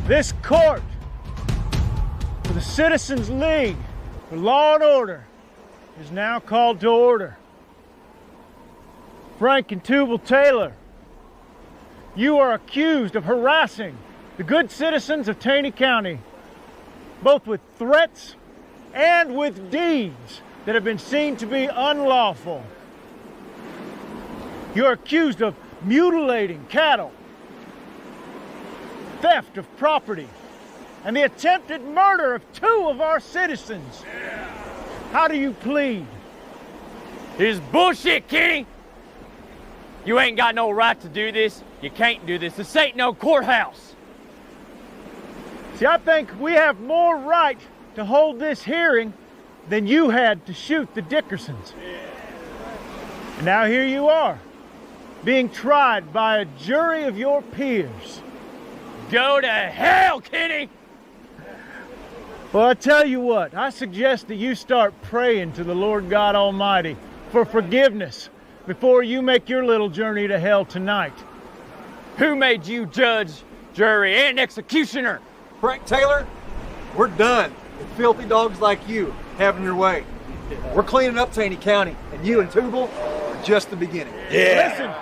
This court for the Citizens League for Law and Order is now called to order. Frank and Tubal Taylor, you are accused of harassing the good citizens of Taney County, both with threats and with deeds that have been seen to be unlawful. You're accused of mutilating cattle, theft of property, and the attempted murder of 2 of our citizens. How do you plead? This is bullshit, Kenny. You ain't got no right to do this. You can't do this. This ain't no courthouse. See, I think we have more right to hold this hearing than you had to shoot the Dickersons. And now here you are, being tried by a jury of your peers. Go to hell, Kenny! Well, I tell you what, I suggest that you start praying to the Lord God Almighty for forgiveness before you make your little journey to hell tonight. Who made you judge, jury, and executioner? Frank Taylor, we're done with filthy dogs like you having your way. We're cleaning up Taney County, and you and Tubal are just the beginning. Listen,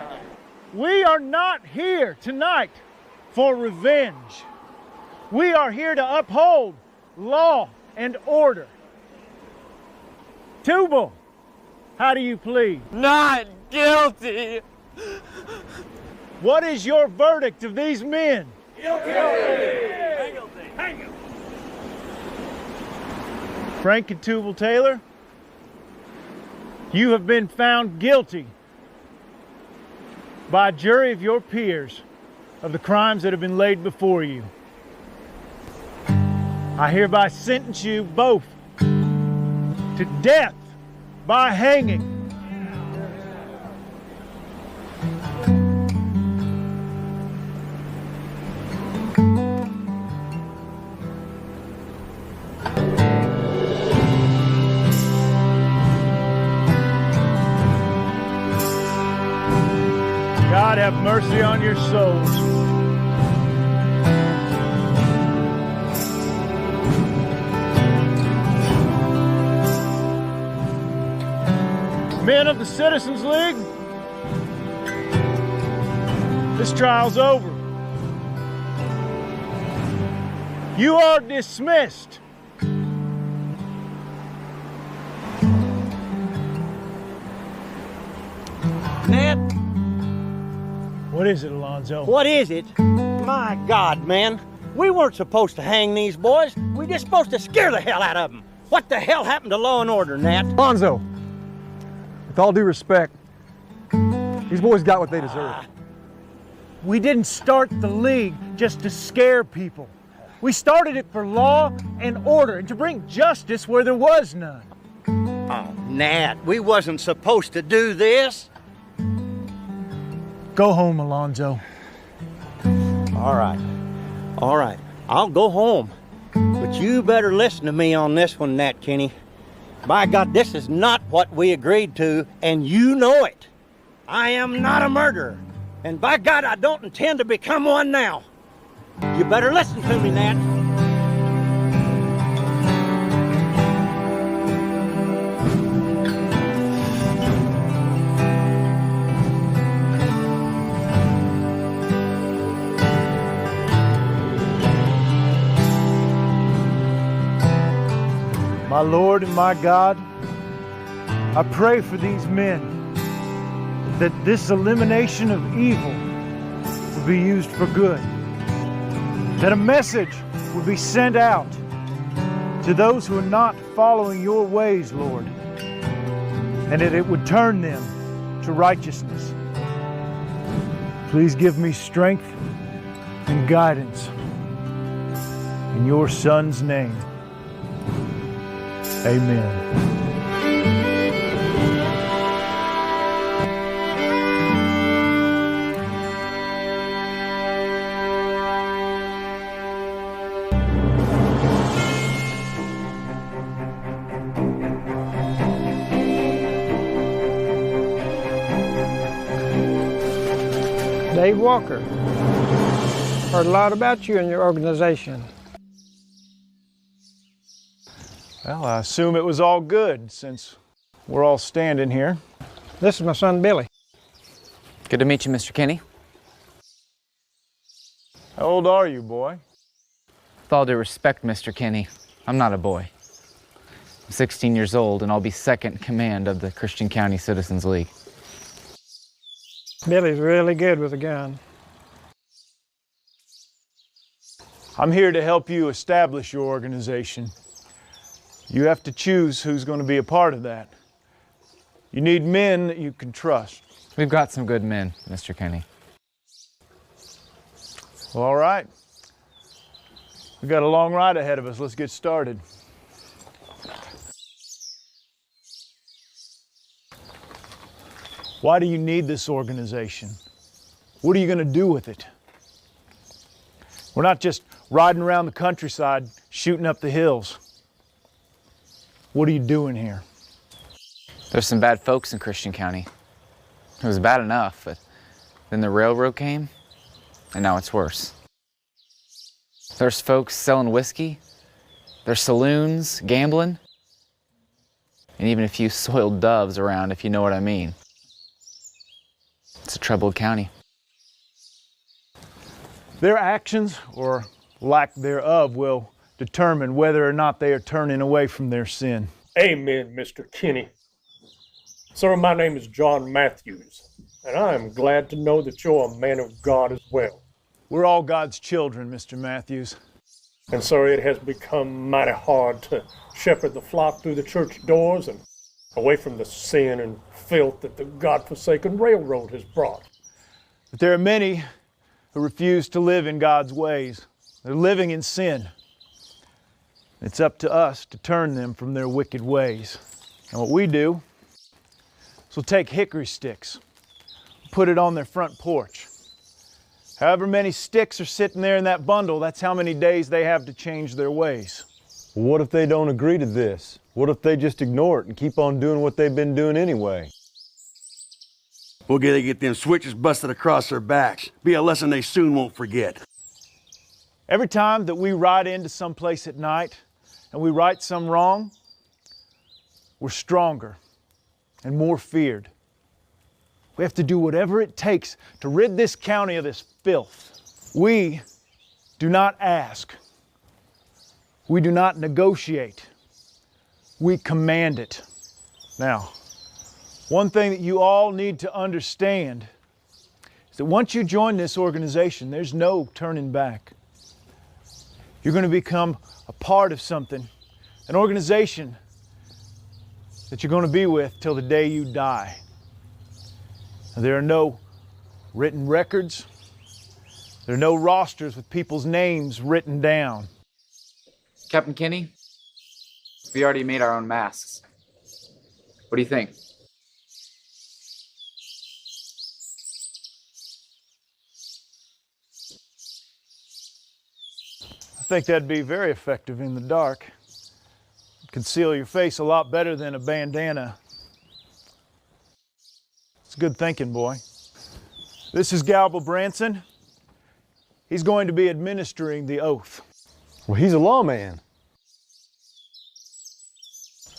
we are not here tonight for revenge. We are here to uphold law and order. Tubal, how do you plead? Not guilty. What is your verdict of these men? Guilty. Hang him. Frank and Tubal Taylor, you have been found guilty by a jury of your peers of the crimes that have been laid before you. I hereby sentence you both to death by hanging. God have mercy on your souls. Men of the Citizens League, this trial's over. You are dismissed. Ned? What is it, Alonzo? What is it? My God, man. We weren't supposed to hang these boys. We just supposed to scare the hell out of them. What the hell happened to law and order, Nat? Alonzo, with all due respect, these boys got what they deserved. We didn't start the league just to scare people. We started it for law and order and to bring justice where there was none. Oh, Nat, we wasn't supposed to do this. Go home, Alonzo. All right. I'll go home. But you better listen to me on this one, Nat Kenny. By God, this is not what we agreed to, and you know it. I am not a murderer. And by God, I don't intend to become one now. You better listen to me, Nat. My Lord and my God, I pray for these men that this elimination of evil will be used for good, that a message will be sent out to those who are not following your ways, Lord, and that it would turn them to righteousness. Please give me strength and guidance in your Son's name. Amen. Dave Walker. Heard a lot about you and your organization. Well, I assume it was all good since we're all standing here. This is my son, Billy. Good to meet you, Mr. Kinney. How old are you, boy? With all due respect, Mr. Kinney, I'm not a boy. I'm 16 years old, and I'll be second in command of the Christian County Citizens League. Billy's really good with a gun. I'm here to help you establish your organization. You have to choose who's going to be a part of that. You need men that you can trust. We've got some good men, Mr. Kinney. Well, all right. We've got a long ride ahead of us. Let's get started. Why do you need this organization? What are you going to do with it? We're not just riding around the countryside, shooting up the hills. What are you doing here? There's some bad folks in Christian County. It was bad enough, but then the railroad came, and now it's worse. There's folks selling whiskey, there's saloons, gambling, and even a few soiled doves around, if you know what I mean. It's a troubled county. Their actions, or lack thereof, will determine whether or not they are turning away from their sin. Amen, Mr. Kinney. Sir, my name is John Matthews, and I am glad to know that you're a man of God as well. We're all God's children, Mr. Matthews. And sir, it has become mighty hard to shepherd the flock through the church doors and away from the sin and filth that the godforsaken railroad has brought. But there are many who refuse to live in God's ways. They're living in sin. It's up to us to turn them from their wicked ways. And what we do is we'll take hickory sticks, put it on their front porch. However many sticks are sitting there in that bundle, that's how many days they have to change their ways. What if they don't agree to this? What if they just ignore it and keep on doing what they've been doing anyway? We'll get them switches busted across their backs. Be a lesson they soon won't forget. Every time that we ride into some place at night and we right some wrong, we're stronger and more feared. We have to do whatever it takes to rid this county of this filth. We do not ask. We do not negotiate. We command it. Now, one thing that you all need to understand is that once you join this organization, there's no turning back. You're going to become a part of something, an organization that you're going to be with till the day you die. There are no written records. There are no rosters with people's names written down. Captain Kinney, we already made our own masks. What do you think? I think that'd be very effective in the dark. Conceal your face a lot better than a bandana. It's good thinking, boy. This is Galba Branson. He's going to be administering the oath. Well, he's a lawman.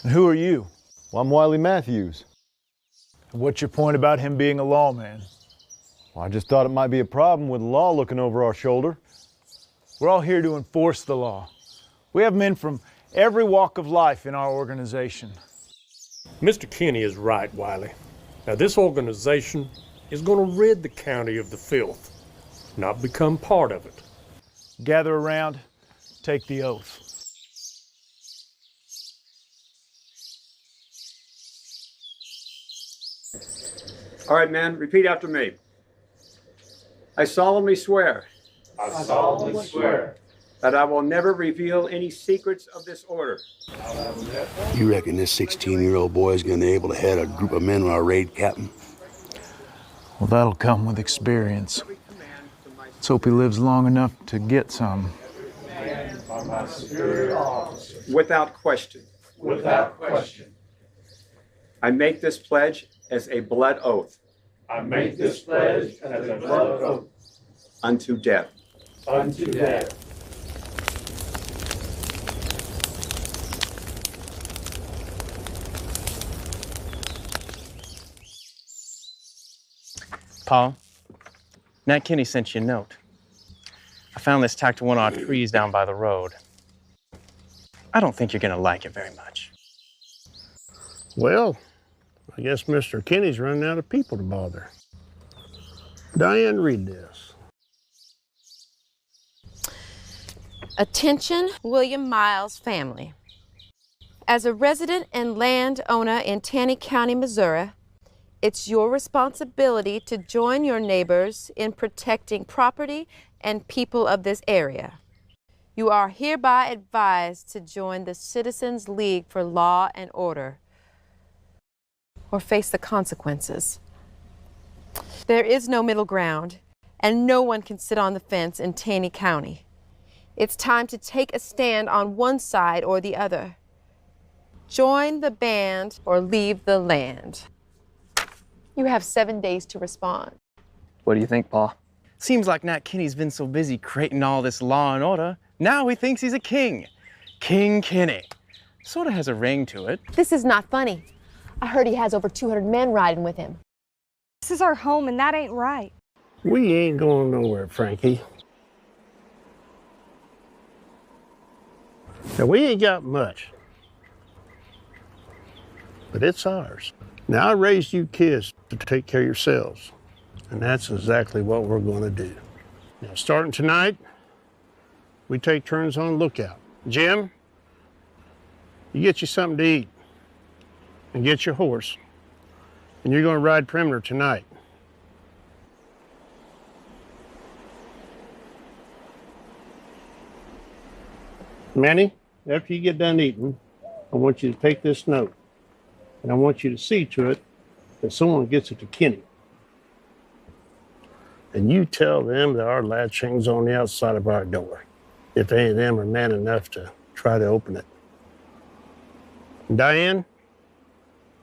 And who are you? Well, I'm Wiley Matthews. And what's your point about him being a lawman? Well, I just thought it might be a problem with the law looking over our shoulder. We're all here to enforce the law. We have men from every walk of life in our organization. Mr. Kinney is right, Wiley. Now, this organization is going to rid the county of the filth, not become part of it. Gather around, take the oath. All right, man, repeat after me. I solemnly swear. I solemnly swear that I will never reveal any secrets of this order. You reckon this 16-year-old boy is going to be able to head a group of men on our raid, Captain? Well, that'll come with experience. Let's hope he lives long enough to get some. by my superior officer. Without question. Without question. I make this pledge as a blood oath. I make this pledge as a blood oath. Unto death. Unto death. Paul, Nat Kinney sent you a note. I found this tacked to one of our trees down by the road. I don't think you're gonna like it very much. Well, I guess Mr. Kinney's running out of people to bother. Diane, read this. Attention, William Miles family. As a resident and landowner in Taney County, Missouri, it's your responsibility to join your neighbors in protecting property and people of this area. You are hereby advised to join the Citizens League for Law and Order or face the consequences. There is no middle ground, and no one can sit on the fence in Taney County. It's time to take a stand on one side or the other. Join the band or leave the land. You have 7 days to respond. What do you think, Paul? Seems like Nat Kinney's been so busy creating all this law and order, now he thinks he's a king. King Kinney. Sort of has a ring to it. This is not funny. I heard he has over 200 men riding with him. This is our home, and that ain't right. We ain't going nowhere, Frankie. Now, we ain't got much, but it's ours. Now, I raised you kids to take care of yourselves, and that's exactly what we're going to do. Now, starting tonight, we take turns on lookout. Jim, you get you something to eat and get your horse, and you're going to ride perimeter tonight. Manny, after you get done eating, I want you to take this note, and I want you to see to it that someone gets it to Kinney. And you tell them that our latch hangs on the outside of our door, if any of them are man enough to try to open it. And Diane,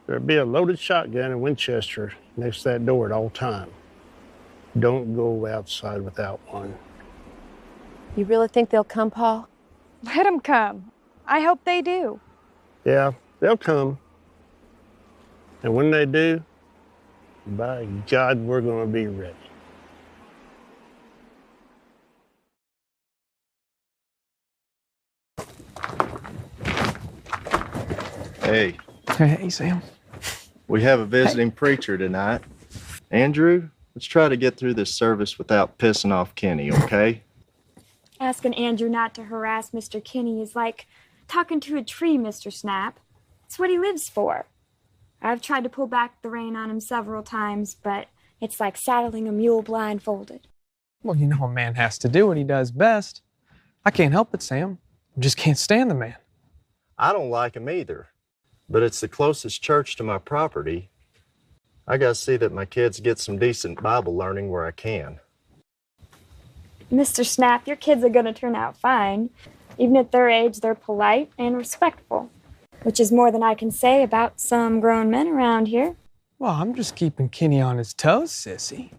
there'll be a loaded shotgun in Winchester next to that door at all time. Don't go outside without one. You really think they'll come, Paul? Let them come. I hope they do. Yeah, they'll come. And when they do, by God, we're going to be ready. Hey. Hey, Sam. We have a visiting preacher tonight. Andrew, let's try to get through this service without pissing off Kinney, okay? Asking Andrew not to harass Mr. Kinney is like talking to a tree, Mr. Snap. It's what he lives for. I've tried to pull back the rein on him several times, but it's like saddling a mule blindfolded. Well, you know a man has to do what he does best. I can't help it, Sam. I just can't stand the man. I don't like him either, but it's the closest church to my property. I gotta see that my kids get some decent Bible learning where I can. Mr. Snap, your kids are going to turn out fine. Even at their age, they're polite and respectful, which is more than I can say about some grown men around here. Well, I'm just keeping Kinney on his toes, sissy.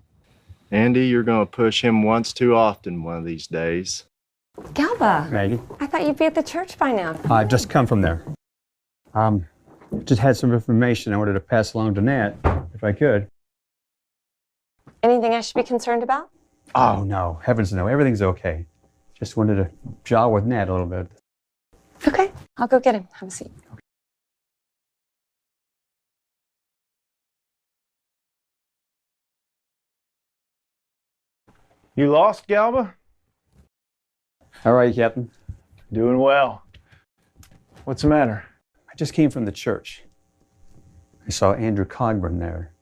Andy, you're gonna push him once too often one of these days. Galba, Maggie, I thought you'd be at the church by now. I've just come from there. Just had some information I wanted to pass along to Nat, if I could. Anything I should be concerned about? Oh, no. Heavens no. Everything's okay. Just wanted to jaw with Nat a little bit. Okay, I'll go get him. Have a seat. You lost, Galba? How are you, Captain? Doing well. What's the matter? I just came from the church. I saw Andrew Cogburn there.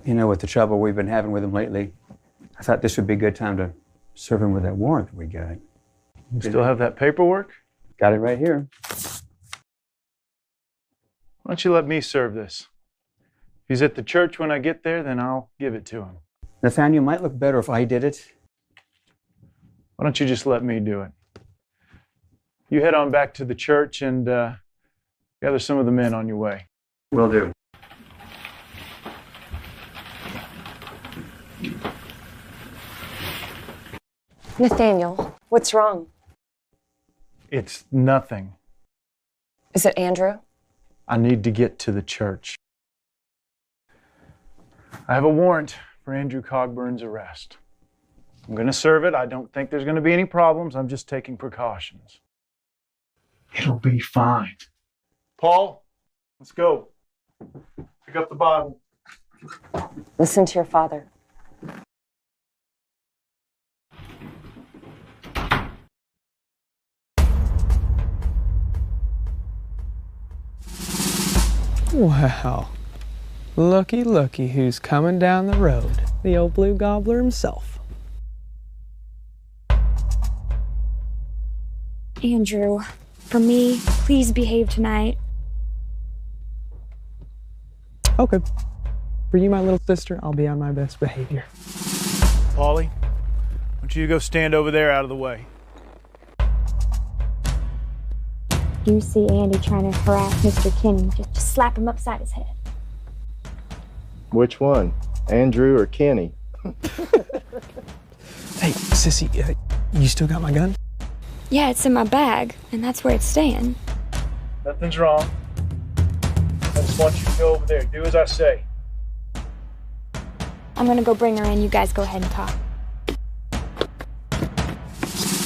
You know, with the trouble we've been having with him lately, I thought this would be a good time to serve him with that warrant that we got. You still have that paperwork? Got it right here. Why don't you let me serve this? If he's at the church when I get there, then I'll give it to him. Nathaniel, might look better if I did it. Why don't you just let me do it? You head on back to the church and gather some of the men on your way. Will do. Nathaniel, what's wrong? It's nothing. Is it Andrew? I need to get to the church. I have a warrant for Andrew Cogburn's arrest. I'm going to serve it. I don't think there's going to be any problems. I'm just taking precautions. It'll be fine. Paul, let's go. Pick up the Bible. Listen to your father. Wow. Looky, looky who's coming down the road. The old blue gobbler himself. Andrew, for me, please behave tonight. Okay. For you, my little sister, I'll be on my best behavior. Paulie, why don't you go stand over there out of the way? You see Andy trying to harass Mr. Kinney, just slap him upside his head. Which one? Andrew or Kenny? Hey, sissy, you still got my gun? Yeah, it's in my bag, and that's where it's staying. Nothing's wrong. I just want you to go over there. Do as I say. I'm gonna go bring her in. You guys go ahead and talk.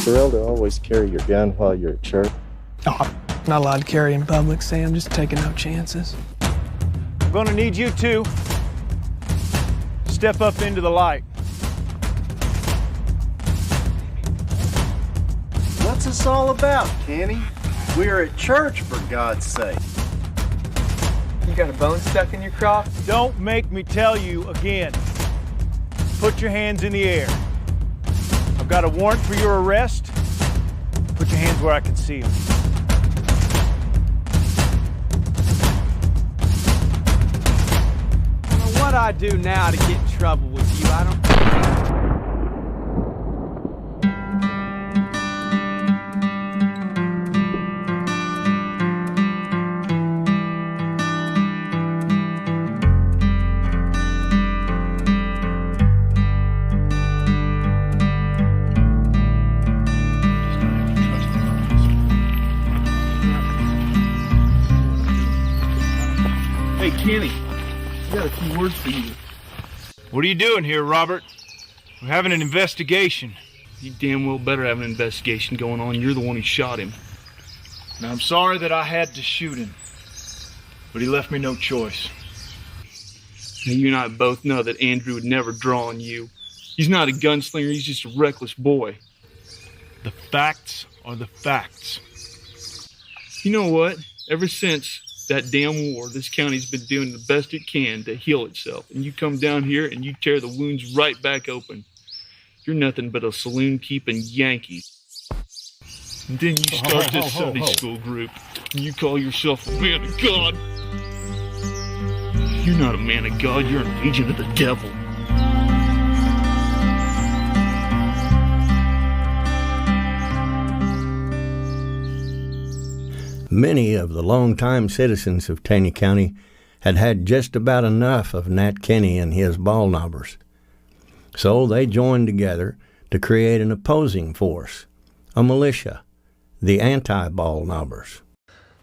Thrilled to always carry your gun while you're at church? Oh, I'm not allowed to carry in public, Sam. Just taking no chances. I'm gonna need you to step up into the light. What's this all about, Kenny? We're at church, for God's sake. You got a bone stuck in your crop? Don't make me tell you again. Put your hands in the air. I've got a warrant for your arrest. Put your hands where I can see them. I don't know what I do now to get in trouble with you. I don't... Hey, Kenny, I got a few words for you. What are you doing here, Robert? We're having an investigation. You damn well better have an investigation going on. You're the one who shot him. Now, I'm sorry that I had to shoot him, but he left me no choice. Now, you and I both know that Andrew would never draw on you. He's not a gunslinger, he's just a reckless boy. The facts are the facts. You know what? Ever since that damn war, this county's been doing the best it can to heal itself. And you come down here and you tear the wounds right back open. You're nothing but a saloon-keeping Yankee. And then you start this Sunday school group, and you call yourself a man of God. You're not a man of God, you're an agent of the devil. Many of the longtime citizens of Taney County had had just about enough of Nat Kinney and his ball knobbers. So they joined together to create an opposing force, a militia, the anti-ball knobbers.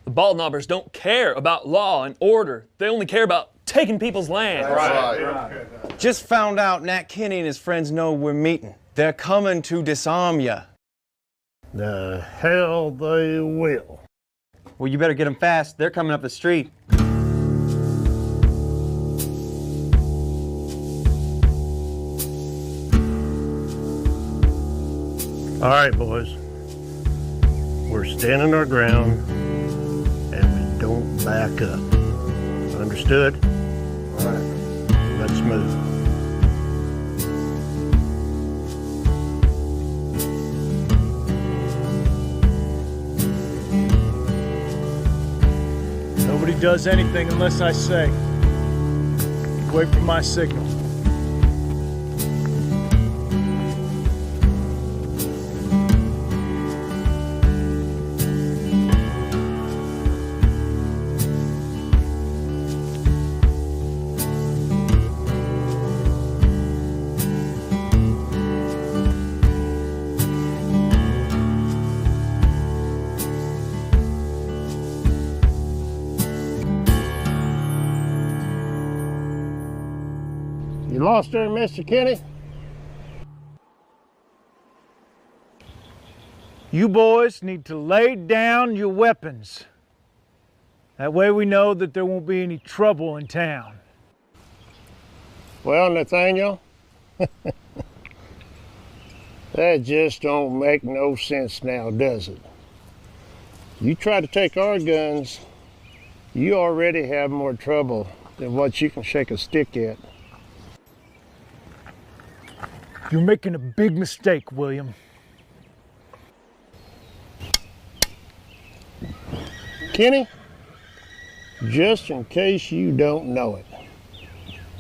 The ball knobbers don't care about law and order. They only care about taking people's land. Right. Just found out Nat Kinney and his friends know we're meeting. They're coming to disarm ya. The hell they will. Well, you better get them fast. They're coming up the street. All right, boys. We're standing our ground, and we don't back up. Understood? All right. Let's move. Nobody does anything unless I say. Wait for my signal. You lost her, Mr. Kinney? You boys need to lay down your weapons. That way we know that there won't be any trouble in town. Well, Nathaniel, that just don't make no sense now, does it? You try to take our guns, you already have more trouble than what you can shake a stick at. You're making a big mistake, William. Kenny, just in case you don't know it,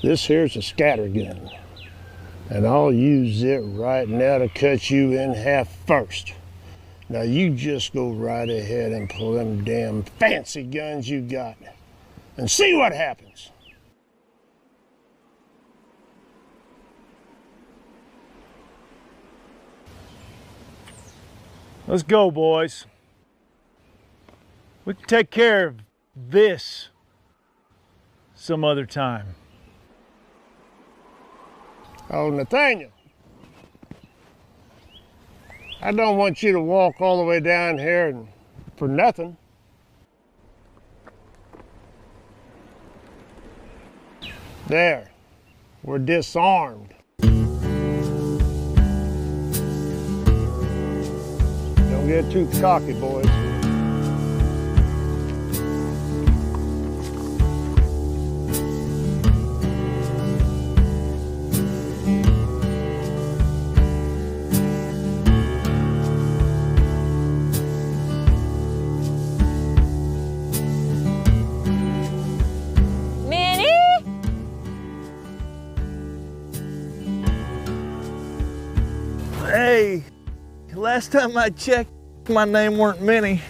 this here's a scatter gun, and I'll use it right now to cut you in half first. Now you just go right ahead and pull them damn fancy guns you got and see what happens. Let's go, boys. We can take care of this some other time. Oh, Nathaniel, I don't want you to walk all the way down here and for nothing. There, we're disarmed. Don't get too cocky, boys. Hey, last time I checked, my name weren't Minnie.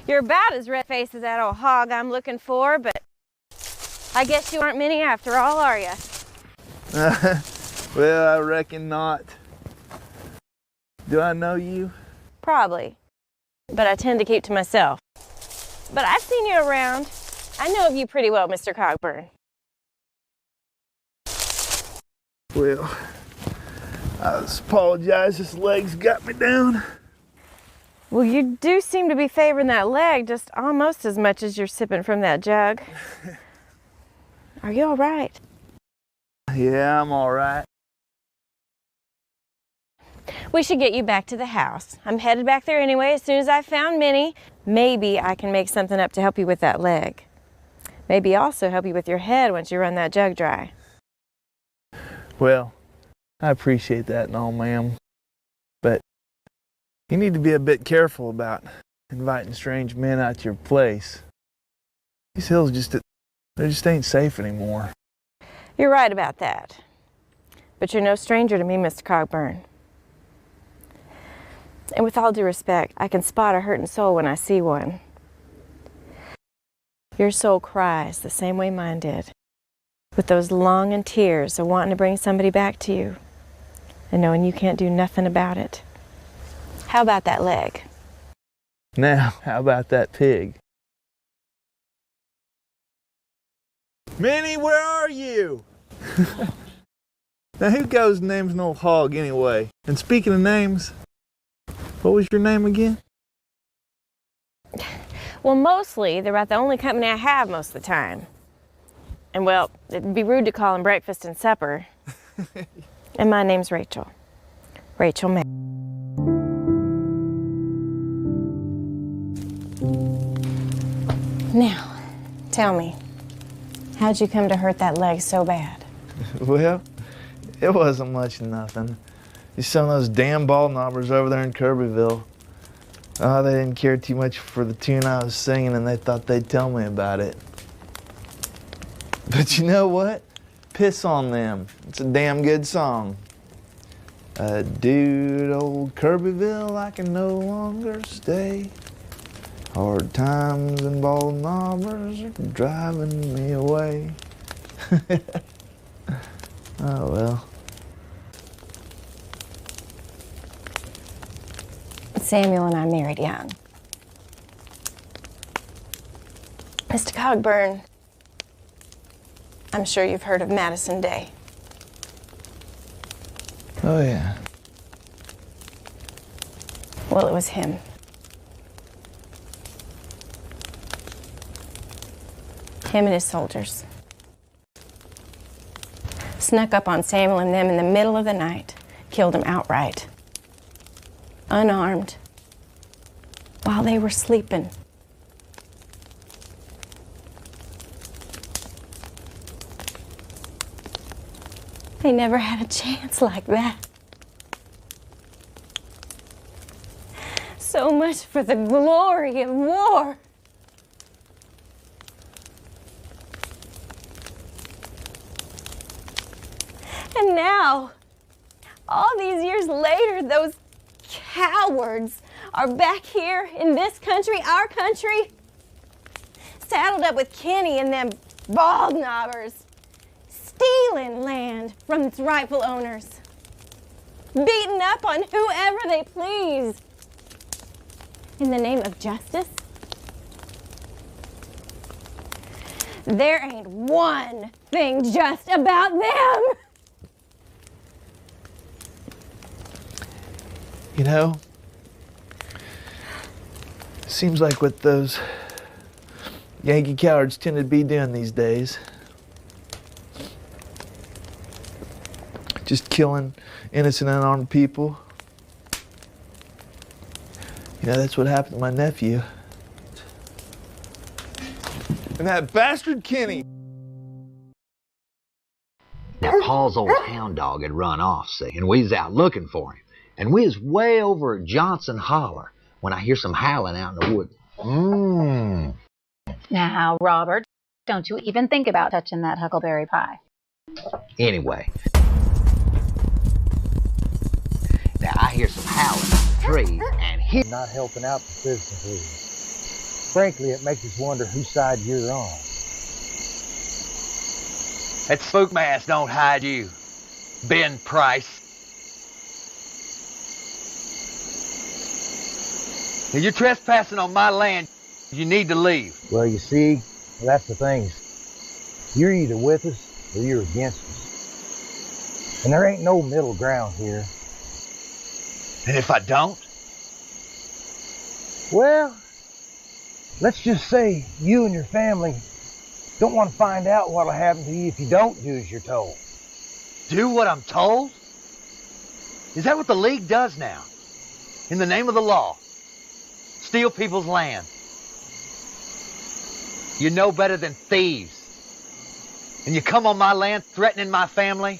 You're about as red-faced as that old hog I'm looking for, but I guess you aren't Minnie after all, are you? Well, I reckon not. Do I know you? Probably, but I tend to keep to myself. But I've seen you around. I know of you pretty well, Mr. Cogburn. Well, I just apologize, this leg's got me down. Well, you do seem to be favoring that leg just almost as much as you're sipping from that jug. Are you all right? Yeah, I'm all right. We should get you back to the house. I'm headed back there anyway as soon as I've found Minnie. Maybe I can make something up to help you with that leg. Maybe also help you with your head once you run that jug dry. Well, I appreciate that and all, ma'am. But you need to be a bit careful about inviting strange men out to your place. These hills they just ain't safe anymore. You're right about that. But you're no stranger to me, Mr. Cogburn. And with all due respect, I can spot a hurting soul when I see one. Your soul cries the same way mine did, with those longing tears of wanting to bring somebody back to you and knowing you can't do nothing about it. How about that leg? Now, how about that pig? Minnie, where are you? Now, who goes and names an old hog anyway? And speaking of names, what was your name again? Well, mostly, they're about the only company I have most of the time. And well, it'd be rude to call them breakfast and supper. And my name's Rachel. Rachel May. Now, tell me, how'd you come to hurt that leg so bad? Well, it wasn't much of nothing. Just some of those damn ball knobbers over there in Kirbyville. Oh, they didn't care too much for the tune I was singing, and they thought they'd tell me about it. But you know what? Piss on them. It's a damn good song. Dude, old Kirbyville, I can no longer stay. Hard times and ball knobbers are driving me away. Oh, well. Samuel and I married young. Mr. Cogburn, I'm sure you've heard of Madison Day. Oh, yeah. Well, it was him. Him and his soldiers snuck up on Samuel and them in the middle of the night, killed him outright, unarmed, while they were sleeping. They never had a chance like that. So much for the glory of war. And now, all these years later, those cowards are back here in this country, our country, saddled up with Kenny and them bald knobbers, stealing land from its rightful owners, beating up on whoever they please in the name of justice. There ain't one thing just about them. You know, seems like what those Yankee cowards tend to be doing these days. Just killing innocent, unarmed people. You know, that's what happened to my nephew. And that bastard Kenny. Now, Paul's old hound dog had run off, see, and we was out looking for him. And we was way over at Johnson Holler when I hear some howling out in the woods. Now, Robert, don't you even think about touching that huckleberry pie. Anyway. Now, I hear some howling in the trees, and he... Not helping out the citizens. Frankly, it makes us wonder whose side you're on. That spook mask don't hide you, Ben Price. Now, you're trespassing on my land. You need to leave. Well, you see, that's the thing. You're either with us or you're against us. And there ain't no middle ground here. And if I don't? Well, let's just say you and your family don't want to find out what'll happen to you if you don't do as you're told. Do what I'm told? Is that what the League does now? In the name of the law? Steal people's land? You know better than thieves. And you come on my land threatening my family?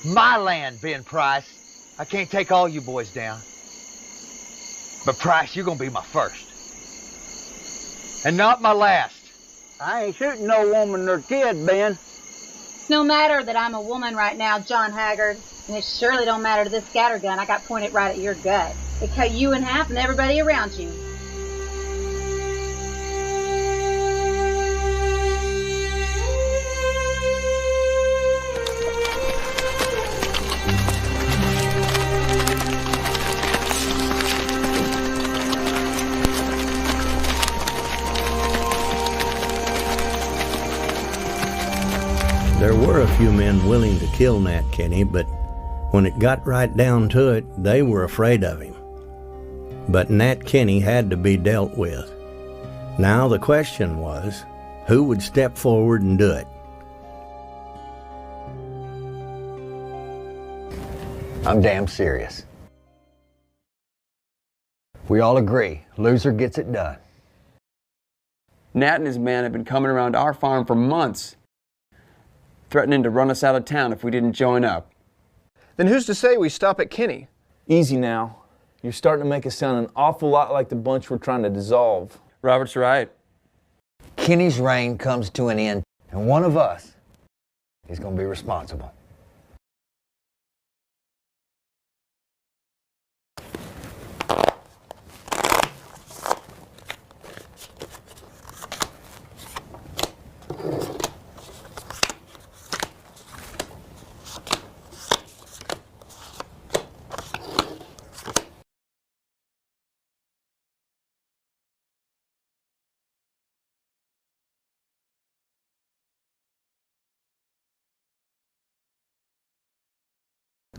My land, Ben Price. I can't take all you boys down. But Price, you're gonna be my first. And not my last. I ain't shooting no woman or kid, Ben. No matter that I'm a woman right now, John Haggard, and it surely don't matter to this scattergun I got pointed right at your gut. It cut you in half and everybody around you. There were a few men willing to kill Nat Kinney, but when it got right down to it, they were afraid of him. But Nat Kinney had to be dealt with. Now the question was, who would step forward and do it? I'm damn serious. We all agree, loser gets it done. Nat and his men have been coming around our farm for months, threatening to run us out of town if we didn't join up. Then who's to say we stop at Kinney? Easy now. You're starting to make us sound an awful lot like the bunch we're trying to dissolve. Robert's right. Kinney's reign comes to an end, and one of us is going to be responsible.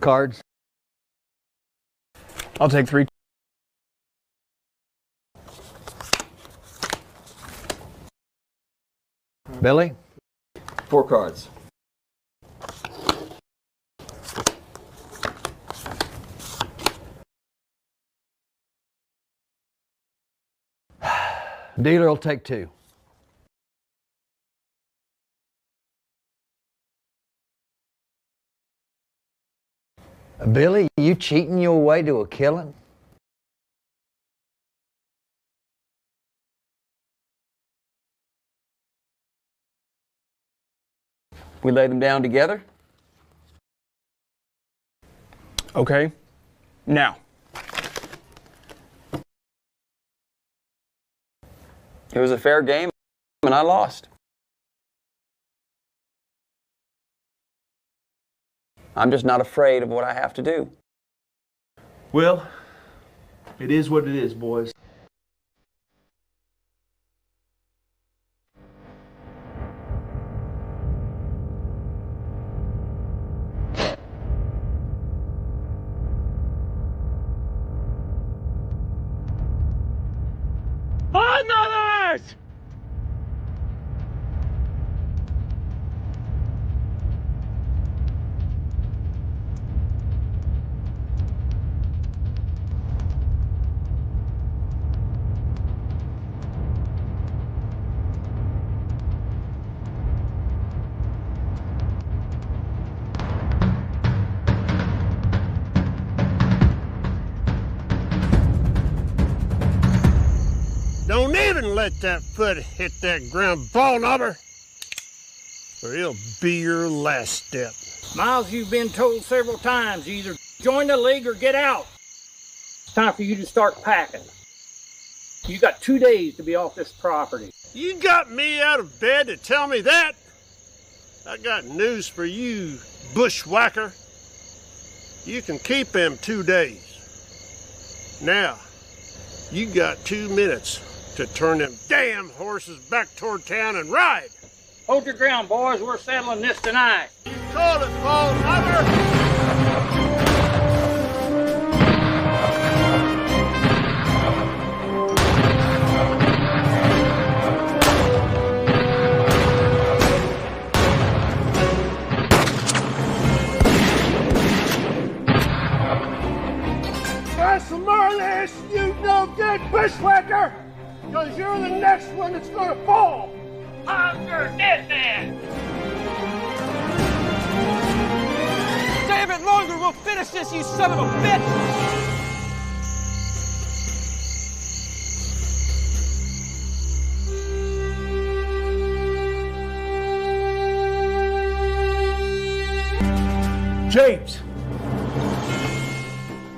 Cards. I'll take 3. Billy? 4 cards. Dealer will take 2. Billy, you cheating your way to a killing? We lay them down together? Okay. Now. It was a fair game, and I lost. I'm just not afraid of what I have to do. Well, it is what it is, boys. Others! Don't even let that foot hit that ground, ball knobber, or it'll be your last step. Miles, you've been told several times, either join the league or get out. It's time for you to start packing. You got 2 days to be off this property. You got me out of bed to tell me that? I got news for you, bushwhacker. You can keep them 2 days. Now, you got 2 minutes to turn them damn horses back toward town and ride. Hold your ground, boys. We're settling this tonight. You called it, ball knobber. Try some more of this, you no good bushwhacker! Because you're the next one that's gonna fall! I'm your dead man! Stay a bit longer, we'll finish this, you son of a bitch! James,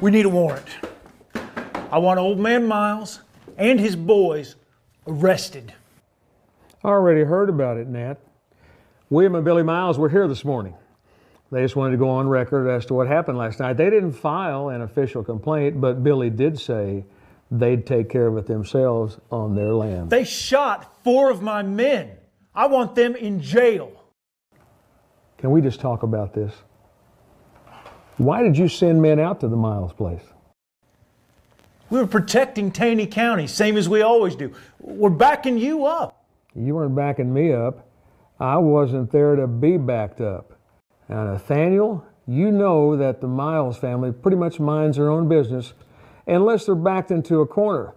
we need a warrant. I want Old Man Miles and his boys arrested. I already heard about it, Nat. William and Billy Miles were here this morning. They just wanted to go on record as to what happened last night. They didn't file an official complaint, but Billy did say they'd take care of it themselves on their land. They shot 4 of my men. I want them in jail. Can we just talk about this? Why did you send men out to the Miles place? We were protecting Taney County, same as we always do. We're backing you up. You weren't backing me up. I wasn't there to be backed up. Now, Nathaniel, you know that the Miles family pretty much minds their own business unless they're backed into a corner.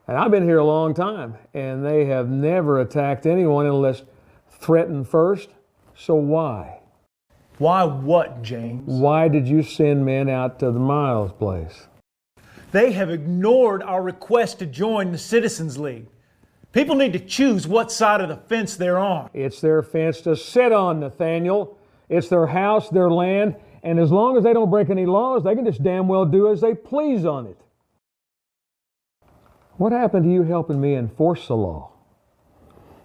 And I've been here a long time, and they have never attacked anyone unless threatened first. So why? Why what, James? Why did you send men out to the Miles place? They have ignored our request to join the Citizens League. People need to choose what side of the fence they're on. It's their fence to sit on, Nathaniel. It's their house, their land, and as long as they don't break any laws, they can just damn well do as they please on it. What happened to you helping me enforce the law?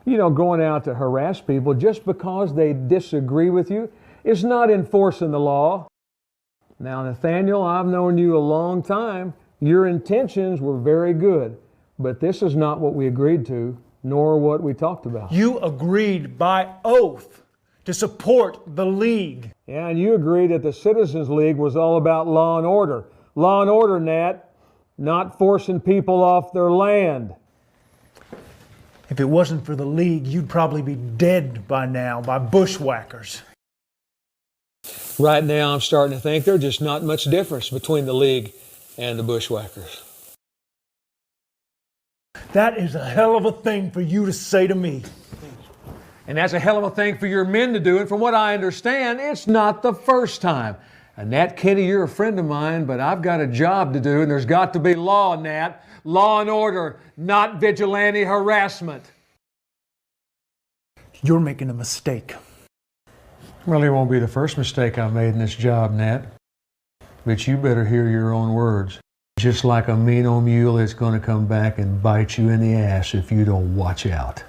You know, going out to harass people just because they disagree with you is not enforcing the law. Now, Nathaniel, I've known you a long time. Your intentions were very good, but this is not what we agreed to, nor what we talked about. You agreed by oath to support the League. Yeah, and you agreed that the Citizens League was all about law and order. Law and order, Nat, not forcing people off their land. If it wasn't for the League, you'd probably be dead by now by bushwhackers. Right now, I'm starting to think there's just not much difference between the League and the bushwhackers. That is a hell of a thing for you to say to me. And that's a hell of a thing for your men to do, and from what I understand, it's not the first time. And Nat Kinney, you're a friend of mine, but I've got a job to do, and there's got to be law, Nat. Law and order, not vigilante harassment. You're making a mistake. Well, it won't be the first mistake I've made in this job, Nat. But you better hear your own words. Just like a mean old mule, it's going to come back and bite you in the ass if you don't watch out.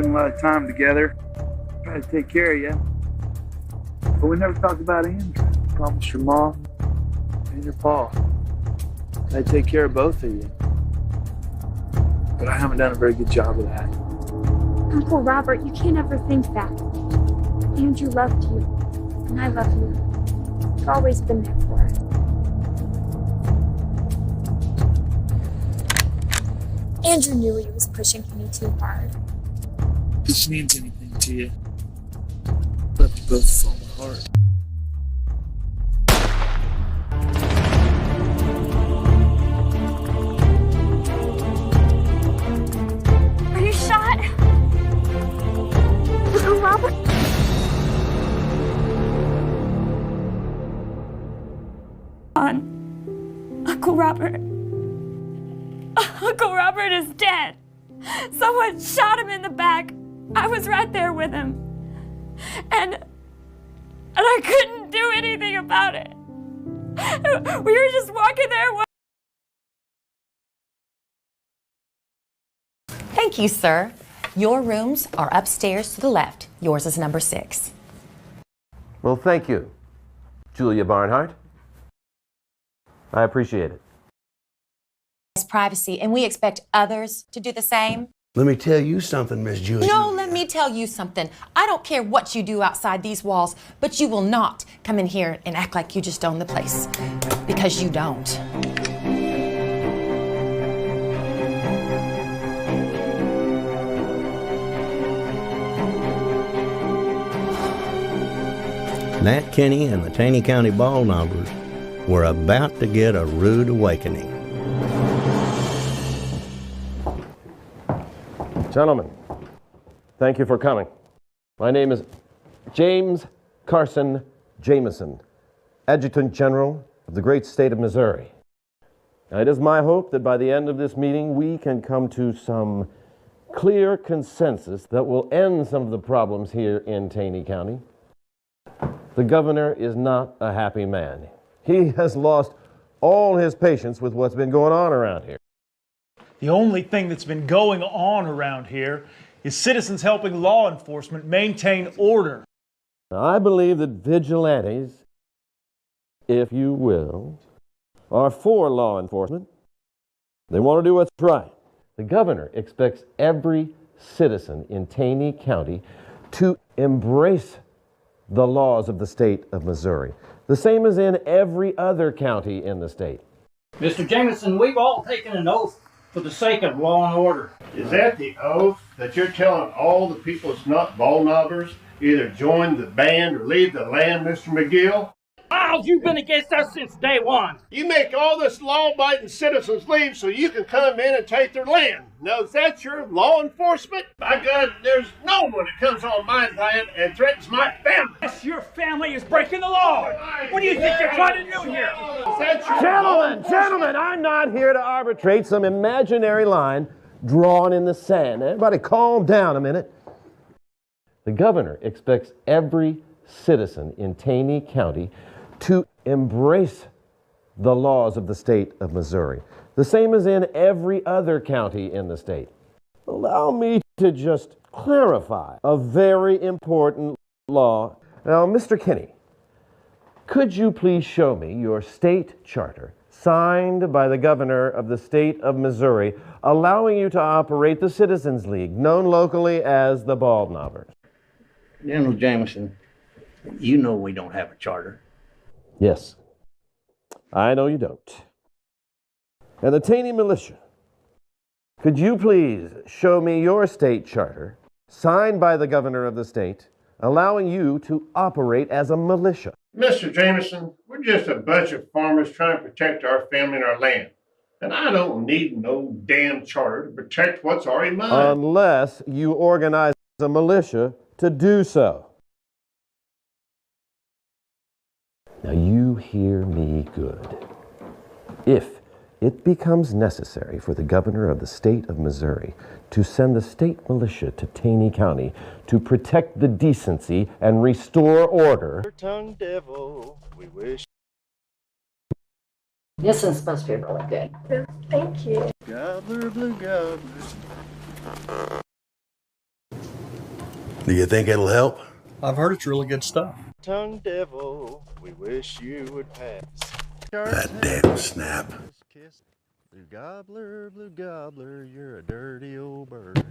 A lot of time together, try to take care of you, but we never talked about Andrew. I promised your mom and your pa I'd take care of both of you, but I haven't done a very good job of that. Uncle Robert, you can't ever think that. Andrew loved you, and I love you. I've always been there for her. Andrew knew he was pushing me too hard. If this means anything to you, love you both with all my heart. Are you shot? Uncle Robert? Uncle Robert. Uncle Robert is dead. Someone shot him in the back. I was right there with him. And I couldn't do anything about it. We were just walking there. Thank you, sir. Your rooms are upstairs to the left. Yours is number 6. Well, thank you, Julia Barnhart. I appreciate it. It's privacy, and we expect others to do the same. Let me tell you something, Miss Julia. No, let me tell you something. I don't care what you do outside these walls, but you will not come in here and act like you just own the place, because you don't. Nat Kinney and the Taney County Ball Knobbers were about to get a rude awakening. Gentlemen, thank you for coming. My name is James Carson Jameson, Adjutant General of the great state of Missouri. Now, it is my hope that by the end of this meeting we can come to some clear consensus that will end some of the problems here in Taney County. The governor is not a happy man. He has lost all his patience with what's been going on around here. The only thing that's been going on around here is citizens helping law enforcement maintain order. Now, I believe that vigilantes, if you will, are for law enforcement. They want to do what's right. The governor expects every citizen in Taney County to embrace the laws of the state of Missouri, the same as in every other county in the state. Mr. Jameson, we've all taken an oath for the sake of law and order. Is that the oath that you're telling all the people that's not ball knobbers either join the band or leave the land, Mr. McGill? Miles, you've been against us since day one. You make all this law-abiding citizens leave so you can come in and take their land. Now, is that your law enforcement? By God, there's no one that comes on my land and threatens my family. This, your family, is breaking the law. What do you think you're trying to do here? Gentlemen, I'm not here to arbitrate some imaginary line drawn in the sand. Everybody calm down a minute. The governor expects every citizen in Taney County to embrace the laws of the state of Missouri, the same as in every other county in the state. Allow me to just clarify a very important law. Now, Mr. Kinney, could you please show me your state charter signed by the governor of the state of Missouri, allowing you to operate the Citizens League, known locally as the Bald Knobbers? General Jameson, you know we don't have a charter. Yes, I know you don't. And the Taney Militia, could you please show me your state charter, signed by the governor of the state, allowing you to operate as a militia? Mr. Jameson, we're just a bunch of farmers trying to protect our family and our land. And I don't need no damn charter to protect what's already mine. Unless you organize a militia to do so. Now you hear me good. If it becomes necessary for the governor of the state of Missouri to send the state militia to Taney County to protect the decency and restore order. Tongue devil, we wish. This one's supposed to be really good. Thank you. Gobbler, blue gobbler. Do you think it'll help? I've heard it's really good stuff. Tongue devil, we wish you would pass. That damn Snap. Blue gobbler, you're a dirty old bird.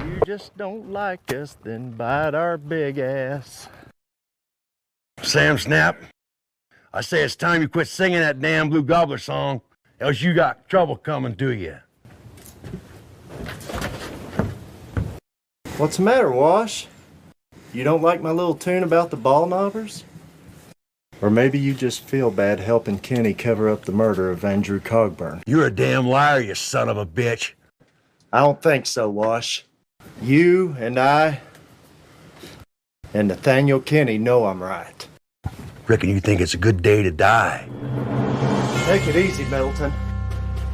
You just don't like us, then bite our big ass. Sam Snap, I say it's time you quit singing that damn Blue Gobbler song, else you got trouble coming to you. What's the matter, Wash? You don't like my little tune about the ball knobbers? Or maybe you just feel bad helping Kenny cover up the murder of Andrew Cogburn. You're a damn liar, you son of a bitch. I don't think so, Wash. You and I and Nathaniel Kenny know I'm right. Reckon you think it's a good day to die. Take it easy, Middleton.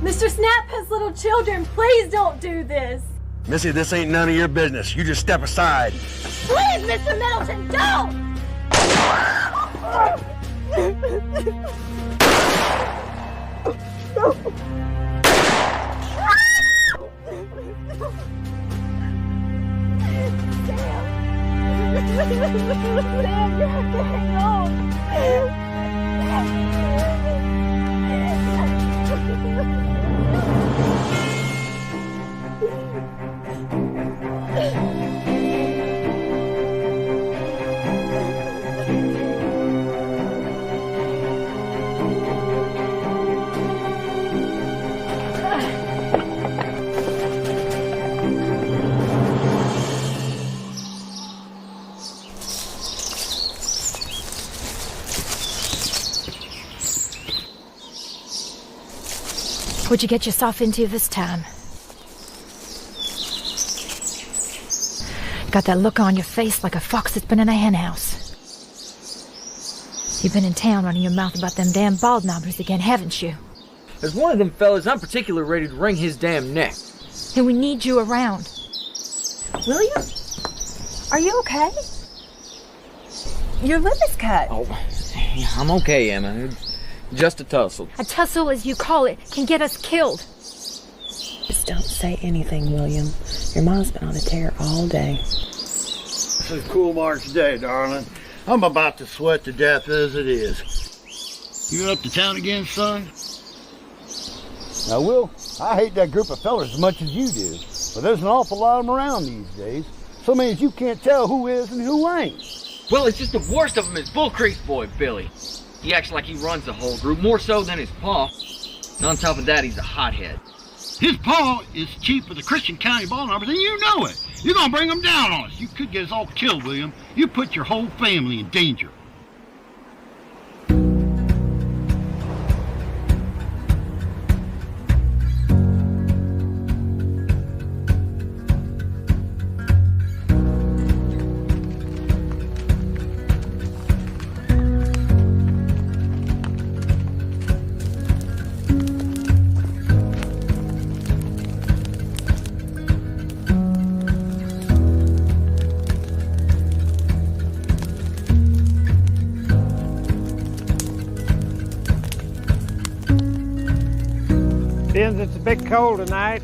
Mr. Snap has little children. Please don't do this. Missy, this ain't none of your business. You just step aside. Please, Mr. Middleton, don't! Sam, you have to hang on. What'd you get yourself into this time? Got that look on your face like a fox that's been in a henhouse. You've been in town running your mouth about them damn bald knobbers again, haven't you? As one of them fellas, I'm particularly ready to wring his damn neck. And we need you around. William? Are you okay? Your lip is cut. Oh, I'm okay, Emma. Just a tussle. A tussle, as you call it, can get us killed. Just don't say anything, William. Your mom's been on a tear all day. This is a cool March day, darling. I'm about to sweat to death as it is. You up to town again, son? Now, Will, I hate that group of fellers as much as you do, but there's an awful lot of them around these days. So many as you can't tell who is and who ain't. Well, it's just the worst of them is Bull Creek's boy, Billy. He acts like he runs the whole group, more so than his pa. And on top of that, he's a hothead. His pa is chief of the Christian County Ball Knobbers, and you know it. You're gonna bring him down on us. You could get us all killed, William. You put your whole family in danger. Since it's a bit cold tonight,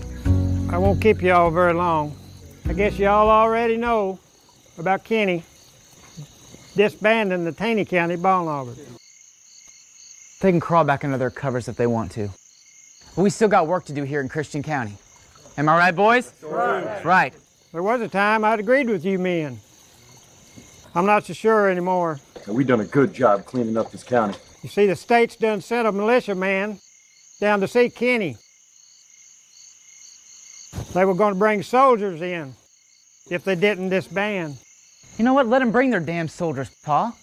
I won't keep you all very long. I guess you all already know about Kenny disbanding the Taney County Ball Knobbers. They can crawl back under their covers if they want to. But we still got work to do here in Christian County. Am I right, boys? Right. Right. There was a time I'd agreed with you men. I'm not so sure anymore. We've done a good job cleaning up this county. You see, the state's done sent a militiaman down to see Kenny. They were going to bring soldiers in if they didn't disband. You know what? Let them bring their damn soldiers, Pa.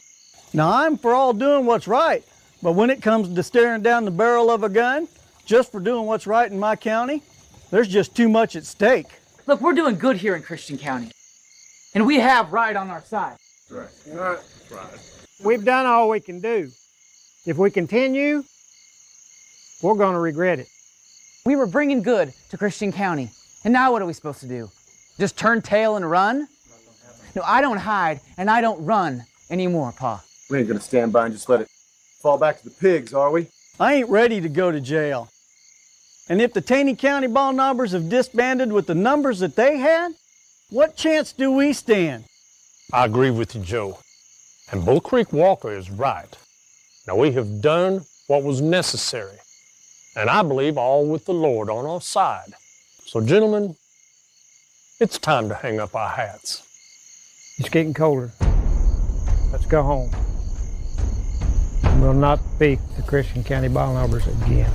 Now, I'm for all doing what's right, but when it comes to staring down the barrel of a gun, just for doing what's right in my county, there's just too much at stake. Look, we're doing good here in Christian County. And we have right on our side. Right. We've done all we can do. If we continue, we're going to regret it. We were bringing good to Christian County. And now what are we supposed to do? Just turn tail and run? No, I don't hide and I don't run anymore, Pa. We ain't gonna stand by and just let it fall back to the pigs, are we? I ain't ready to go to jail. And if the Taney County Ball Knobbers have disbanded with the numbers that they had, what chance do we stand? I agree with you, Joe. And Bull Creek Walker is right. Now, we have done what was necessary, and I believe all with the Lord on our side. So, gentlemen, it's time to hang up our hats. It's getting colder. Let's go home. We'll not speak to Christian County Ball Knobbers again.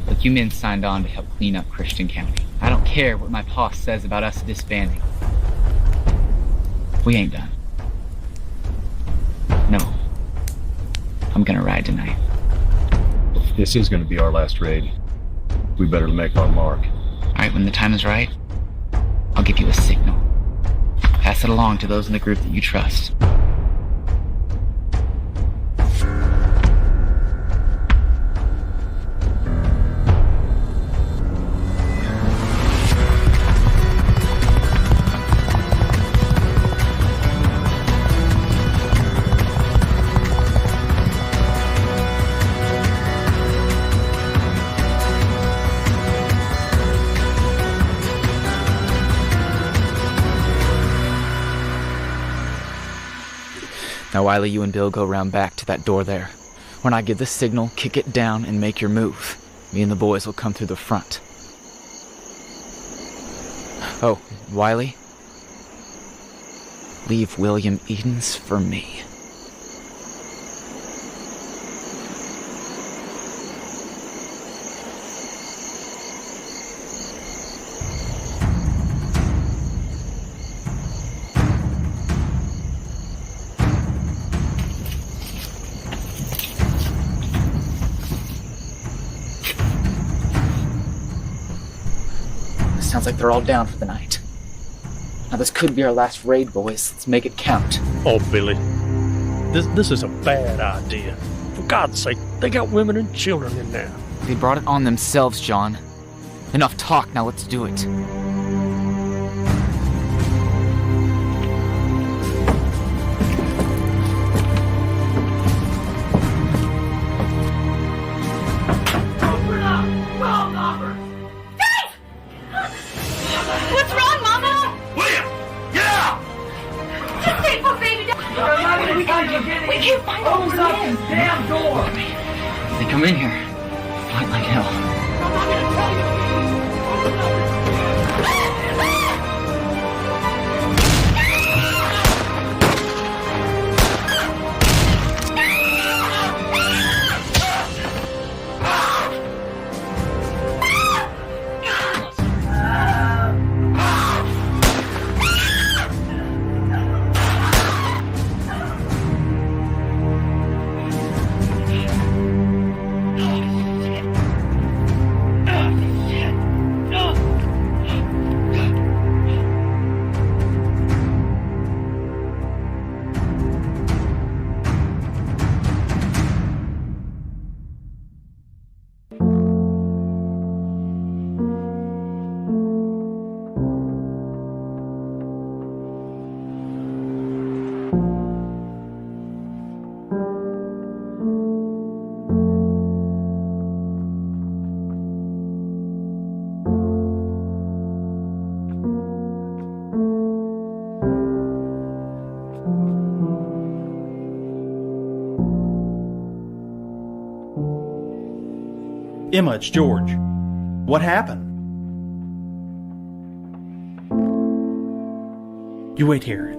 Look, you men signed on to help clean up Christian County. I don't care what my pa says about us disbanding. We ain't done. No. I'm gonna ride tonight. This is gonna be our last raid. We better make our mark. Alright, when the time is right, I'll give you a signal. Pass it along to those in the group that you trust. Now, Wiley, you and Bill go round back to that door there. When I give the signal, kick it down and make your move. Me and the boys will come through the front. Oh, Wiley, leave William Edens for me. Sounds like they're all down for the night. Now this could be our last raid, boys. Let's make it count. Oh, Billy, this is a bad idea. For God's sake, they got women and children in there. They brought it on themselves, John. Enough talk, now let's do it. What's wrong, Mama? William, get out! Just wait for baby to... We can't find Open up this damn door! They come in here. Fight like hell. Emma, it's George. What happened? You wait here.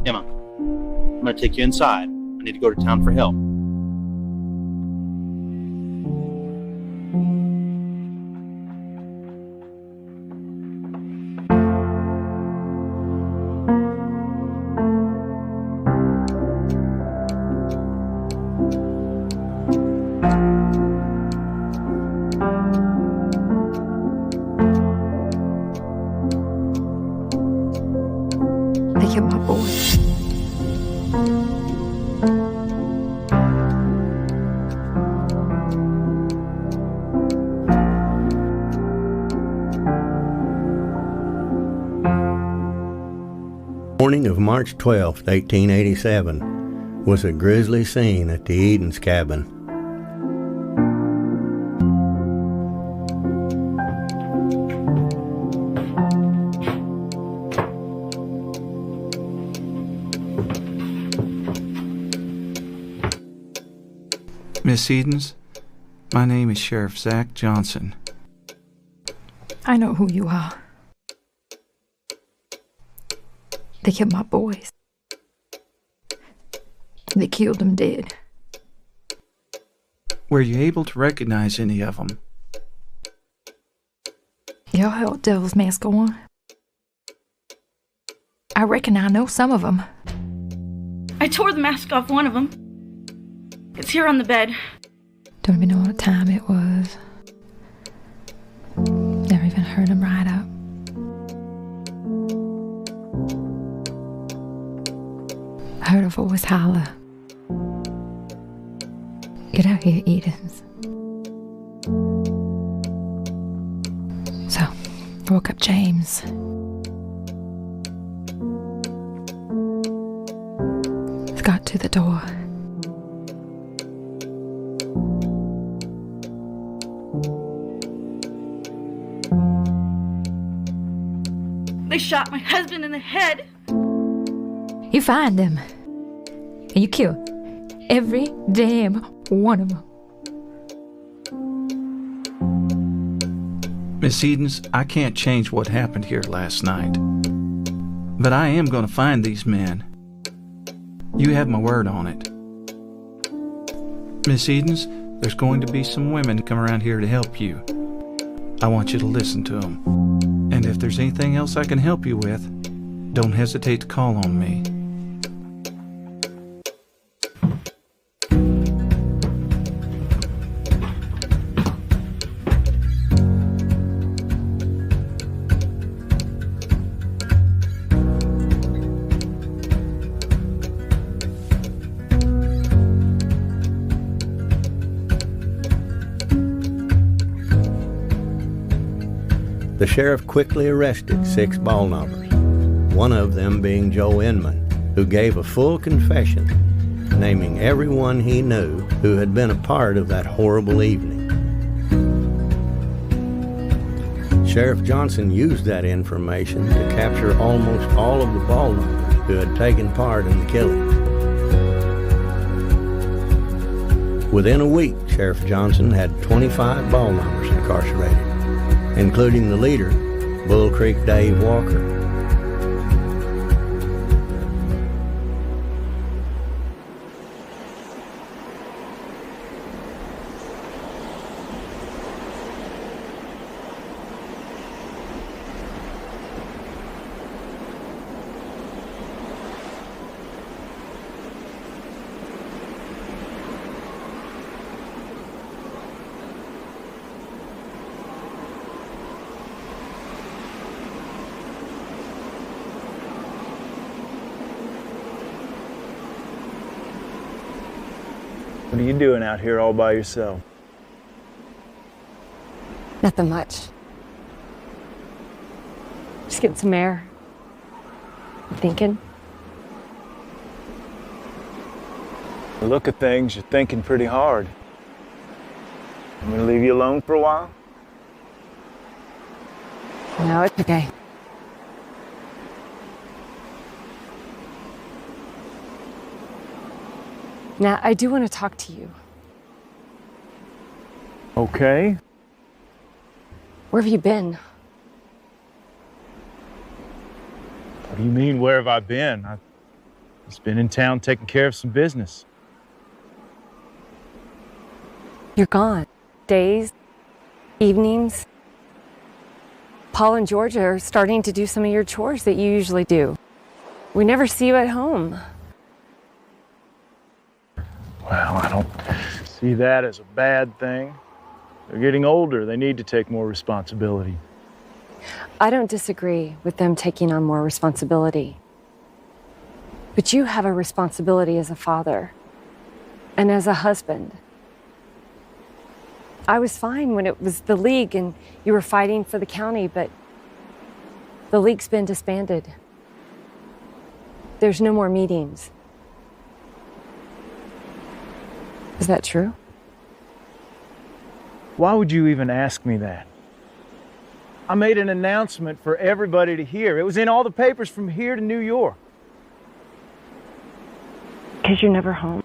Emma, I'm gonna take you inside. I need to go to town for help. They killed my boy. Morning of March 12, 1887, was a grisly scene at the Edens cabin. Miss Edens, my name is Sheriff Zach Johnson. I know who you are. They killed my boys. They killed them dead. Were you able to recognize any of them? Y'all held Devil's Mask on. I reckon I know some of them. I tore the mask off one of them. It's here on the bed. Don't even know what time it was. Never even heard him ride up. I heard a voice holler. Get out here, Edens. So, I woke up James. Got to the door. They shot my husband in the head. You find them. And you kill every damn one of them. Miss Edens, I can't change what happened here last night. But I am going to find these men. You have my word on it. Miss Edens, there's going to be some women come around here to help you. I want you to listen to them. And if there's anything else I can help you with, don't hesitate to call on me. The sheriff quickly arrested 6 ball knobbers, one of them being Joe Inman, who gave a full confession, naming everyone he knew who had been a part of that horrible evening. Sheriff Johnson used that information to capture almost all of the ball knobbers who had taken part in the killings. Within a week, Sheriff Johnson had 25 ball knobbers incarcerated, including the leader, Bull Creek Dave Walker. What are you doing out here all by yourself? Nothing much. Just getting some air. Thinking. The look of things, you're thinking pretty hard. I'm gonna leave you alone for a while? No, it's okay. Now, I do want to talk to you. Okay. Where have you been? What do you mean, where have I been? I've just been in town taking care of some business. You're gone. Days, evenings. Paul and Georgia are starting to do some of your chores that you usually do. We never see you at home. Well, I don't see that as a bad thing. They're getting older. They need to take more responsibility. I don't disagree with them taking on more responsibility. But you have a responsibility as a father and as a husband. I was fine when it was the league and you were fighting for the county, but the league's been disbanded. There's no more meetings. Is that true? Why would you even ask me that? I made an announcement for everybody to hear. It was in all the papers from here to New York. Because you're never home.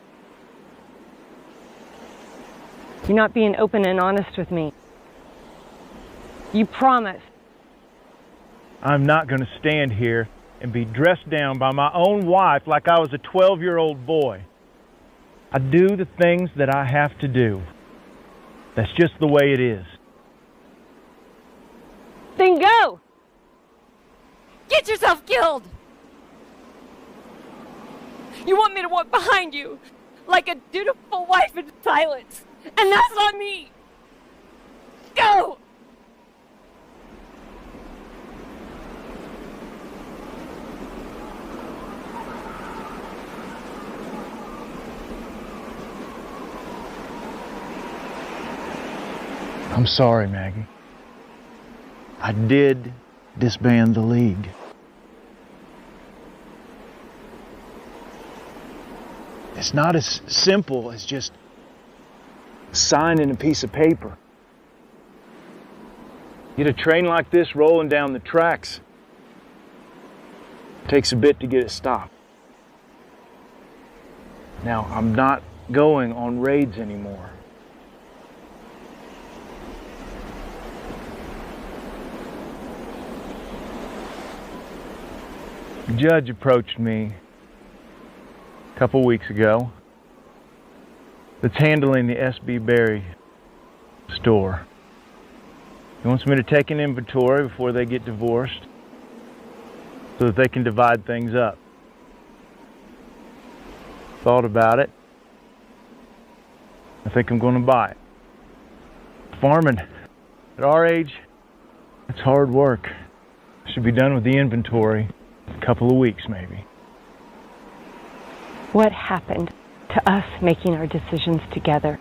You're not being open and honest with me. You promised. I'm not going to stand here and be dressed down by my own wife like I was a 12-year-old boy. I do the things that I have to do. That's just the way it is. Then go! Get yourself killed! You want me to walk behind you like a dutiful wife in silence, and that's not me! Go! I'm sorry, Maggie. I did disband the league. It's not as simple as just signing a piece of paper. Get a train like this rolling down the tracks. It takes a bit to get it stopped. Now, I'm not going on raids anymore. The judge approached me a couple weeks ago that's handling the S.B. Berry store. He wants me to take an inventory before they get divorced so that they can divide things up. Thought about it. I think I'm going to buy it. Farming at our age, it's hard work. Should be done with the inventory a couple of weeks, maybe. What happened to us making our decisions together?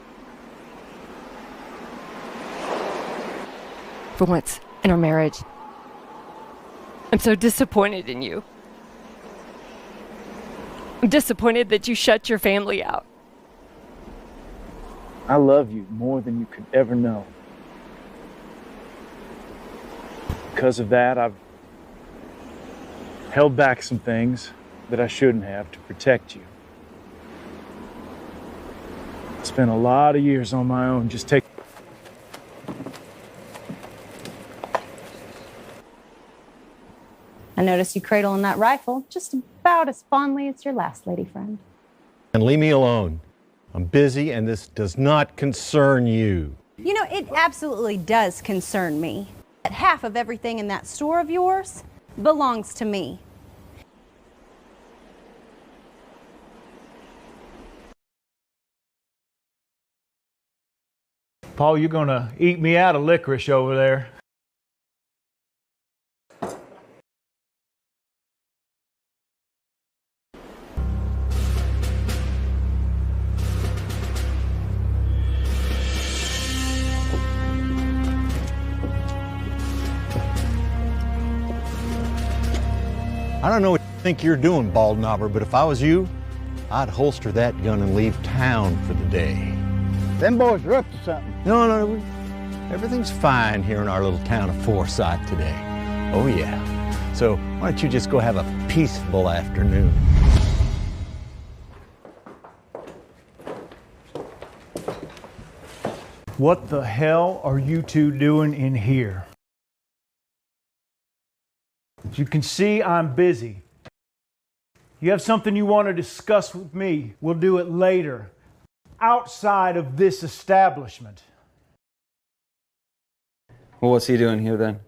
For once in our marriage, I'm so disappointed in you. I'm disappointed that you shut your family out. I love you more than you could ever know. Because of that, I've held back some things that I shouldn't have to protect you. I spent a lot of years on my own just taking. I noticed you cradling that rifle just about as fondly as your last lady friend. And leave me alone. I'm busy and this does not concern you. You know, it absolutely does concern me. Half of everything in that store of yours belongs to me. Paul, you're gonna eat me out of licorice over there. I don't know what you think you're doing, bald knobber, but if I was you, I'd holster that gun and leave town for the day. Them boys are up to something. No, everything's fine here in our little town of Forsyth today. Oh yeah. So why don't you just go have a peaceful afternoon? What the hell are you two doing in here? As you can see, I'm busy. You have something you want to discuss with me, we'll do it later, outside of this establishment. Well, what's he doing here then?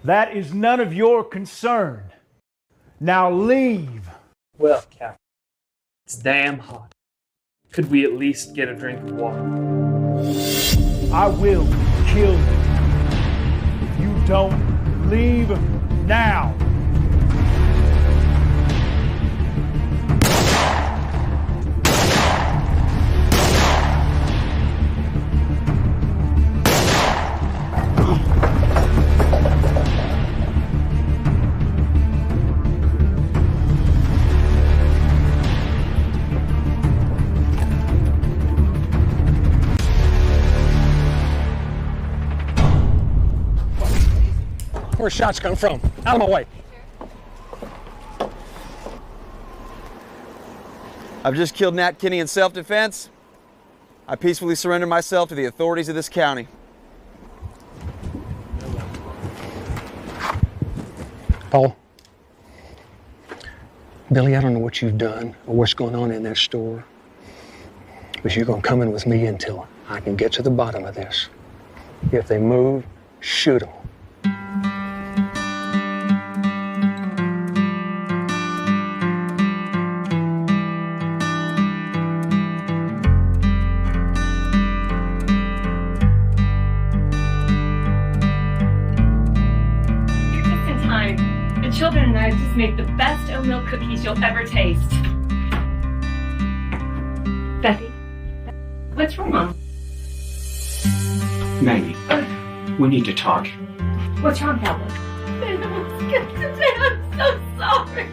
That is none of your concern. Now leave. Well, Captain, it's damn hot. Could we at least get a drink of water? I will kill you if you don't leave now. Where's shots coming from? Out of my way. I've just killed Nat Kinney in self-defense. I peacefully surrender myself to the authorities of this county. Paul, Billy, I don't know what you've done or what's going on in that store, but you're going to come in with me until I can get to the bottom of this. If they move, shoot them. Children and I just make the best oatmeal cookies you'll ever taste. Bethy, what's wrong? Maggie, we need to talk. What's wrong, Pablo? I'm so sorry.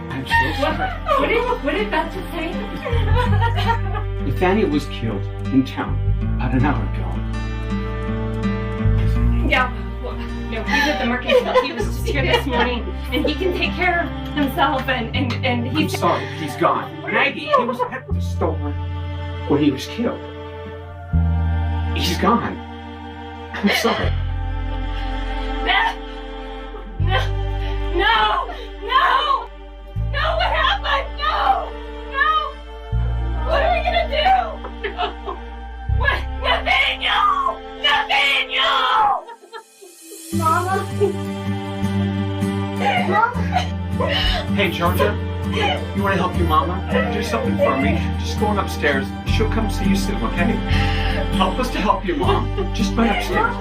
I'm so sorry. What did Beth just say? Nathaniel was killed in town about an hour ago. Yeah. He's at the Mercantile. He was just here this morning, and he can take care of himself. And he's. I'm sorry, he's gone. Maggie, he was at the store when he was killed. He's gone. I'm sorry. No! What happened? No! What are we gonna do? No! What? Nathaniel! Mama? Hey, Georgia, you want to help your mama? Do something for me. Just go on upstairs. She'll come see you soon, okay? Help us to help your mom. Just run upstairs.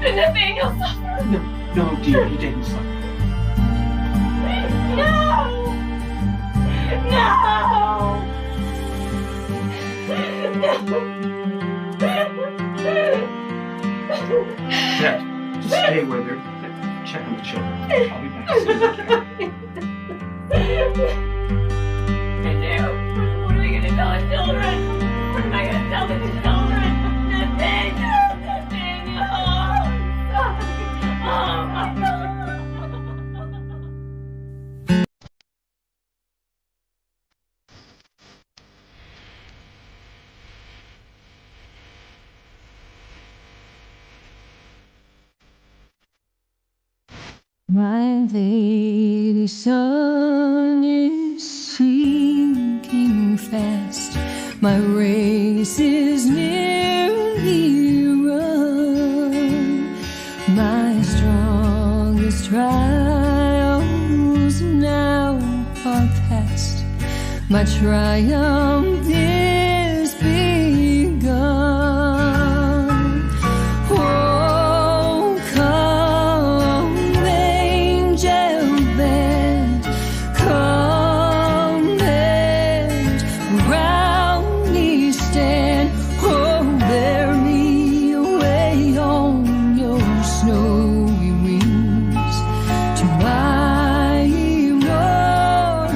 Did Nathaniel suffer? No, dear, he didn't suffer. Dad, just stay with her. Check on the children. I'll be back as soon as I can. What are we gonna tell the children? What am I gonna tell the children? Nathaniel! Oh my God! My lady sun is sinking fast. My race is nearly run. My strongest trials now are past. My triumph is begun. Snowy wings to my immortal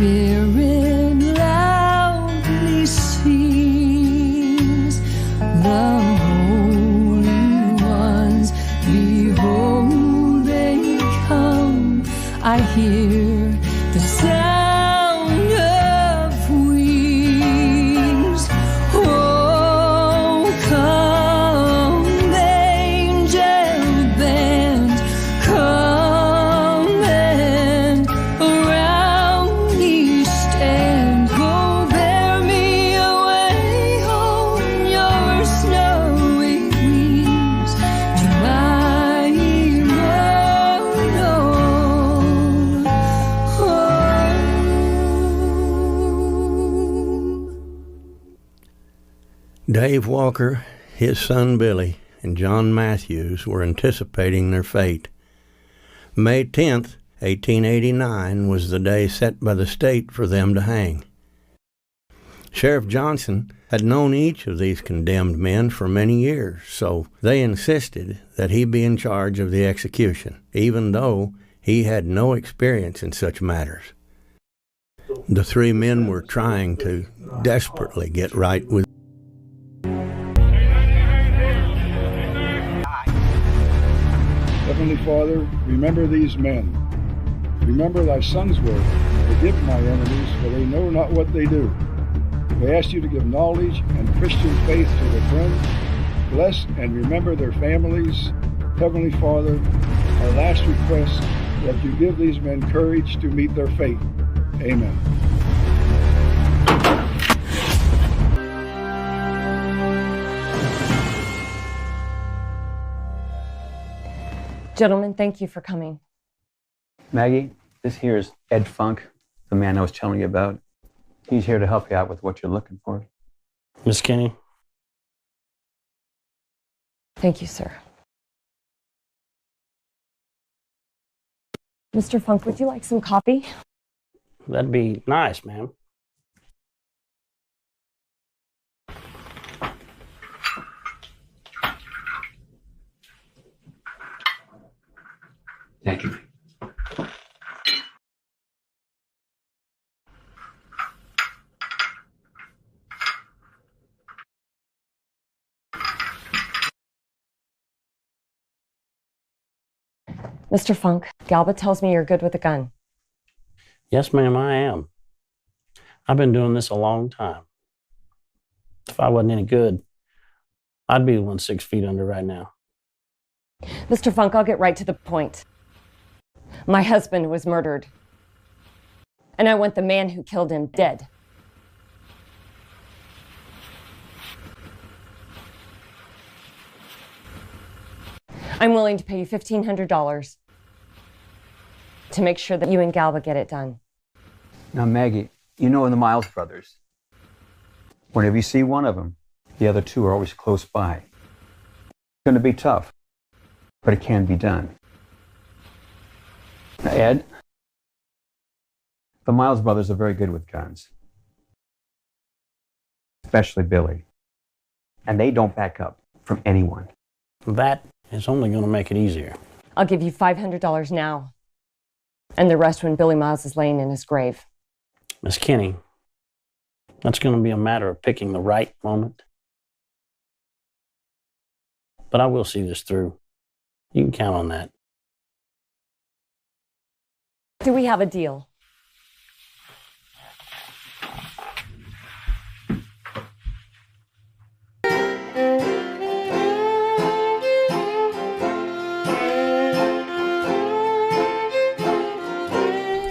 spirit loudly sings, the holy ones, behold they come. I hear the sound of wings. Oh, come, angel band, come and around me stand. Go bear me away on your snowy wings to my immortal Dave Walker, his son Billy, and John Matthews were anticipating their fate. May 10th, 1889 was the day set by the state for them to hang. Sheriff Johnson had known each of these condemned men for many years, so they insisted that he be in charge of the execution, even though he had no experience in such matters. The three men were trying to desperately get right with Heavenly Father, remember these men. Remember thy son's word. Forgive my enemies, for they know not what they do. We ask you to give knowledge and Christian faith to their friends. Bless and remember their families. Heavenly Father, our last request, that you give these men courage to meet their fate. Amen. Gentlemen, thank you for coming. Maggie, this here is Ed Funk, the man I was telling you about. He's here to help you out with what you're looking for. Miss Kinney. Thank you, sir. Mr. Funk, would you like some coffee? That'd be nice, ma'am. Thank you. Mr. Funk, Galba tells me you're good with a gun. Yes, ma'am, I am. I've been doing this a long time. If I wasn't any good, I'd be the one 6 feet under right now. Mr. Funk, I'll get right to the point. My husband was murdered, and I want the man who killed him dead. I'm willing to pay you $1,500 to make sure that you and Galba get it done. Now, Maggie, you know the Miles brothers. Whenever you see one of them, the other two are always close by. It's going to be tough, but it can be done. Now, Ed, the Miles brothers are very good with guns, especially Billy, and they don't back up from anyone. That is only going to make it easier. I'll give you $500 now, and the rest when Billy Miles is laying in his grave. Miss Kinney, that's going to be a matter of picking the right moment. But I will see this through. You can count on that. Do we have a deal?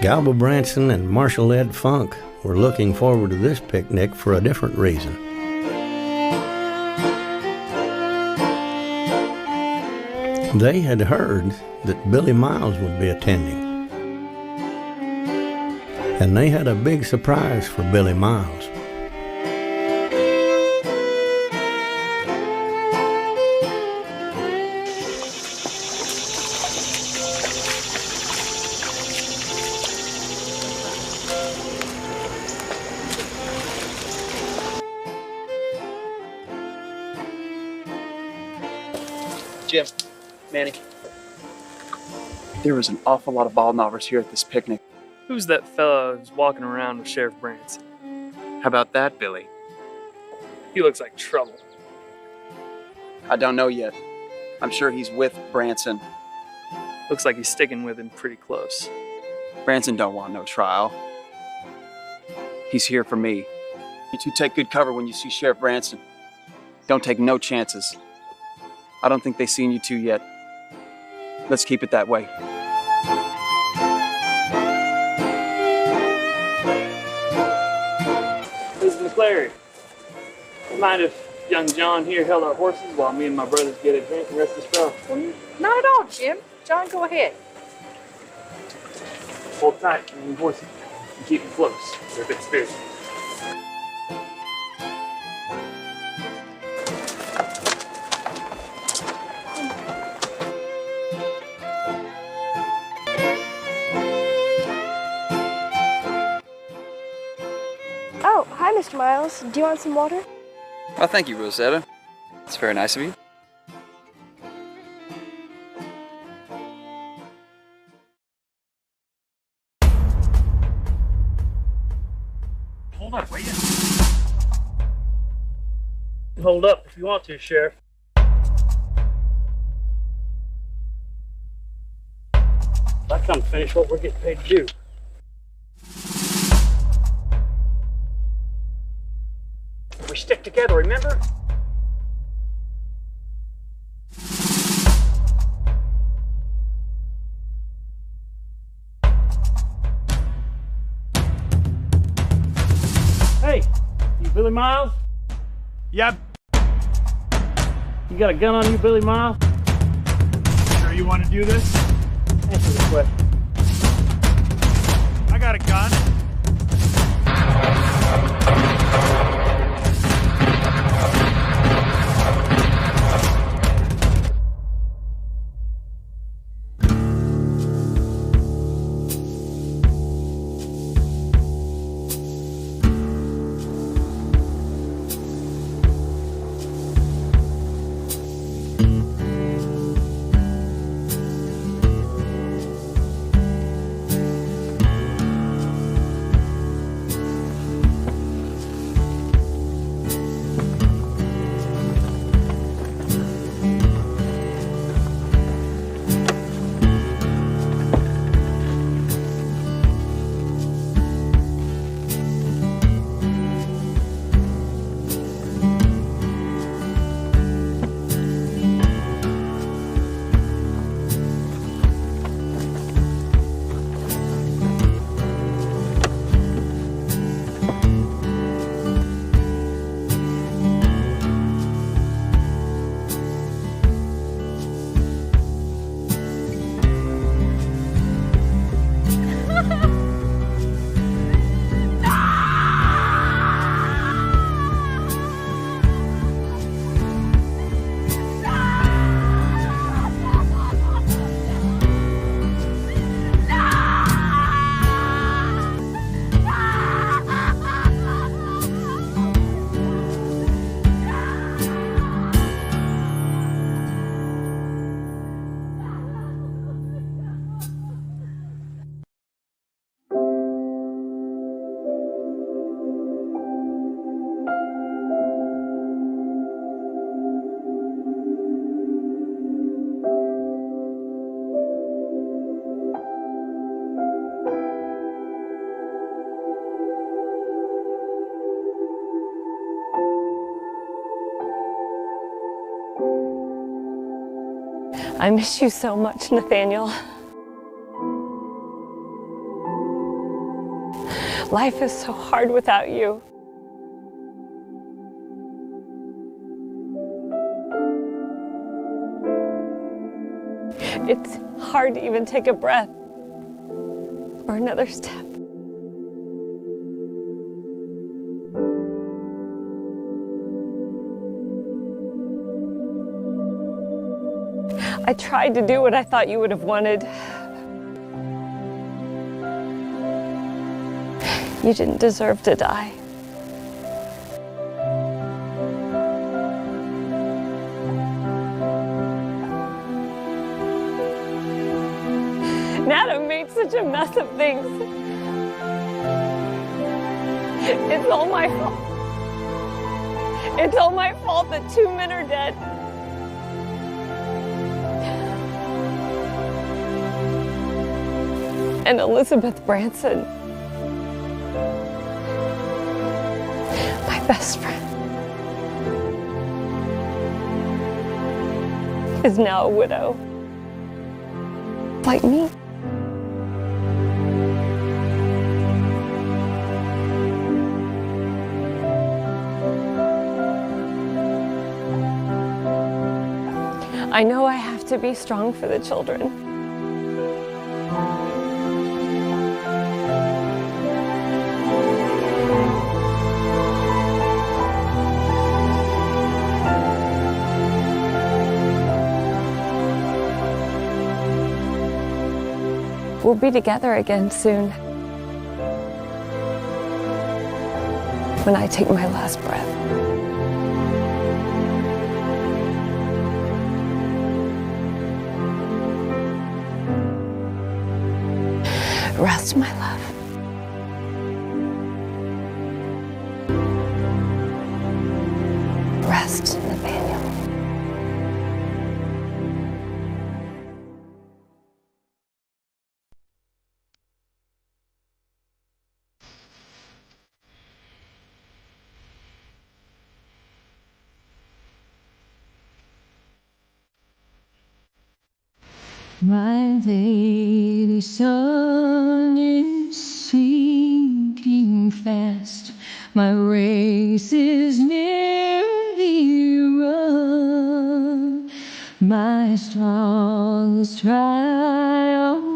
Galba Branson and Marshal Ed Funk were looking forward to this picnic for a different reason. They had heard that Billy Miles would be attending. And they had a big surprise for Billy Miles. Jim, Manny, there was an awful lot of ball knobbers here at this picnic. Who's that fella who's walking around with Sheriff Branson? How about that, Billy? He looks like trouble. I don't know yet. I'm sure he's with Branson. Looks like he's sticking with him pretty close. Branson don't want no trial. He's here for me. You two take good cover when you see Sheriff Branson. Don't take no chances. I don't think they've seen you two yet. Let's keep it that way. Mrs. McClary, mind if young John here held our horses while me and my brothers get a drink and rest the spell? Not at all, Jim. John, go ahead. Hold tight, man, horses, and keep them close. They're a bit spirited. Oh, hi, Mr. Miles. Do you want some water? Oh, thank you, Rosetta. It's very nice of you. Hold up, wait. Hold up if you want to, Sheriff. I come finish what we're getting paid to do. We stick together, remember? Hey, you Billy Miles? Yep. You got a gun on you, Billy Miles? Sure you want to do this? Answer the question. I got a gun. I miss you so much, Nathaniel. Life is so hard without you. It's hard to even take a breath or another step. I tried to do what I thought you would have wanted. You didn't deserve to die. Nada made such a mess of things. It's all my fault. It's all my fault that 2 men are dead. And Elizabeth Branson, my best friend, is now a widow, like me. I know I have to be strong for the children. We'll be together again soon. When I take my last breath. Rest, my love. Rest, Nathaniel. My lady sun is sinking fast. My race is nearly run. My strongest triumph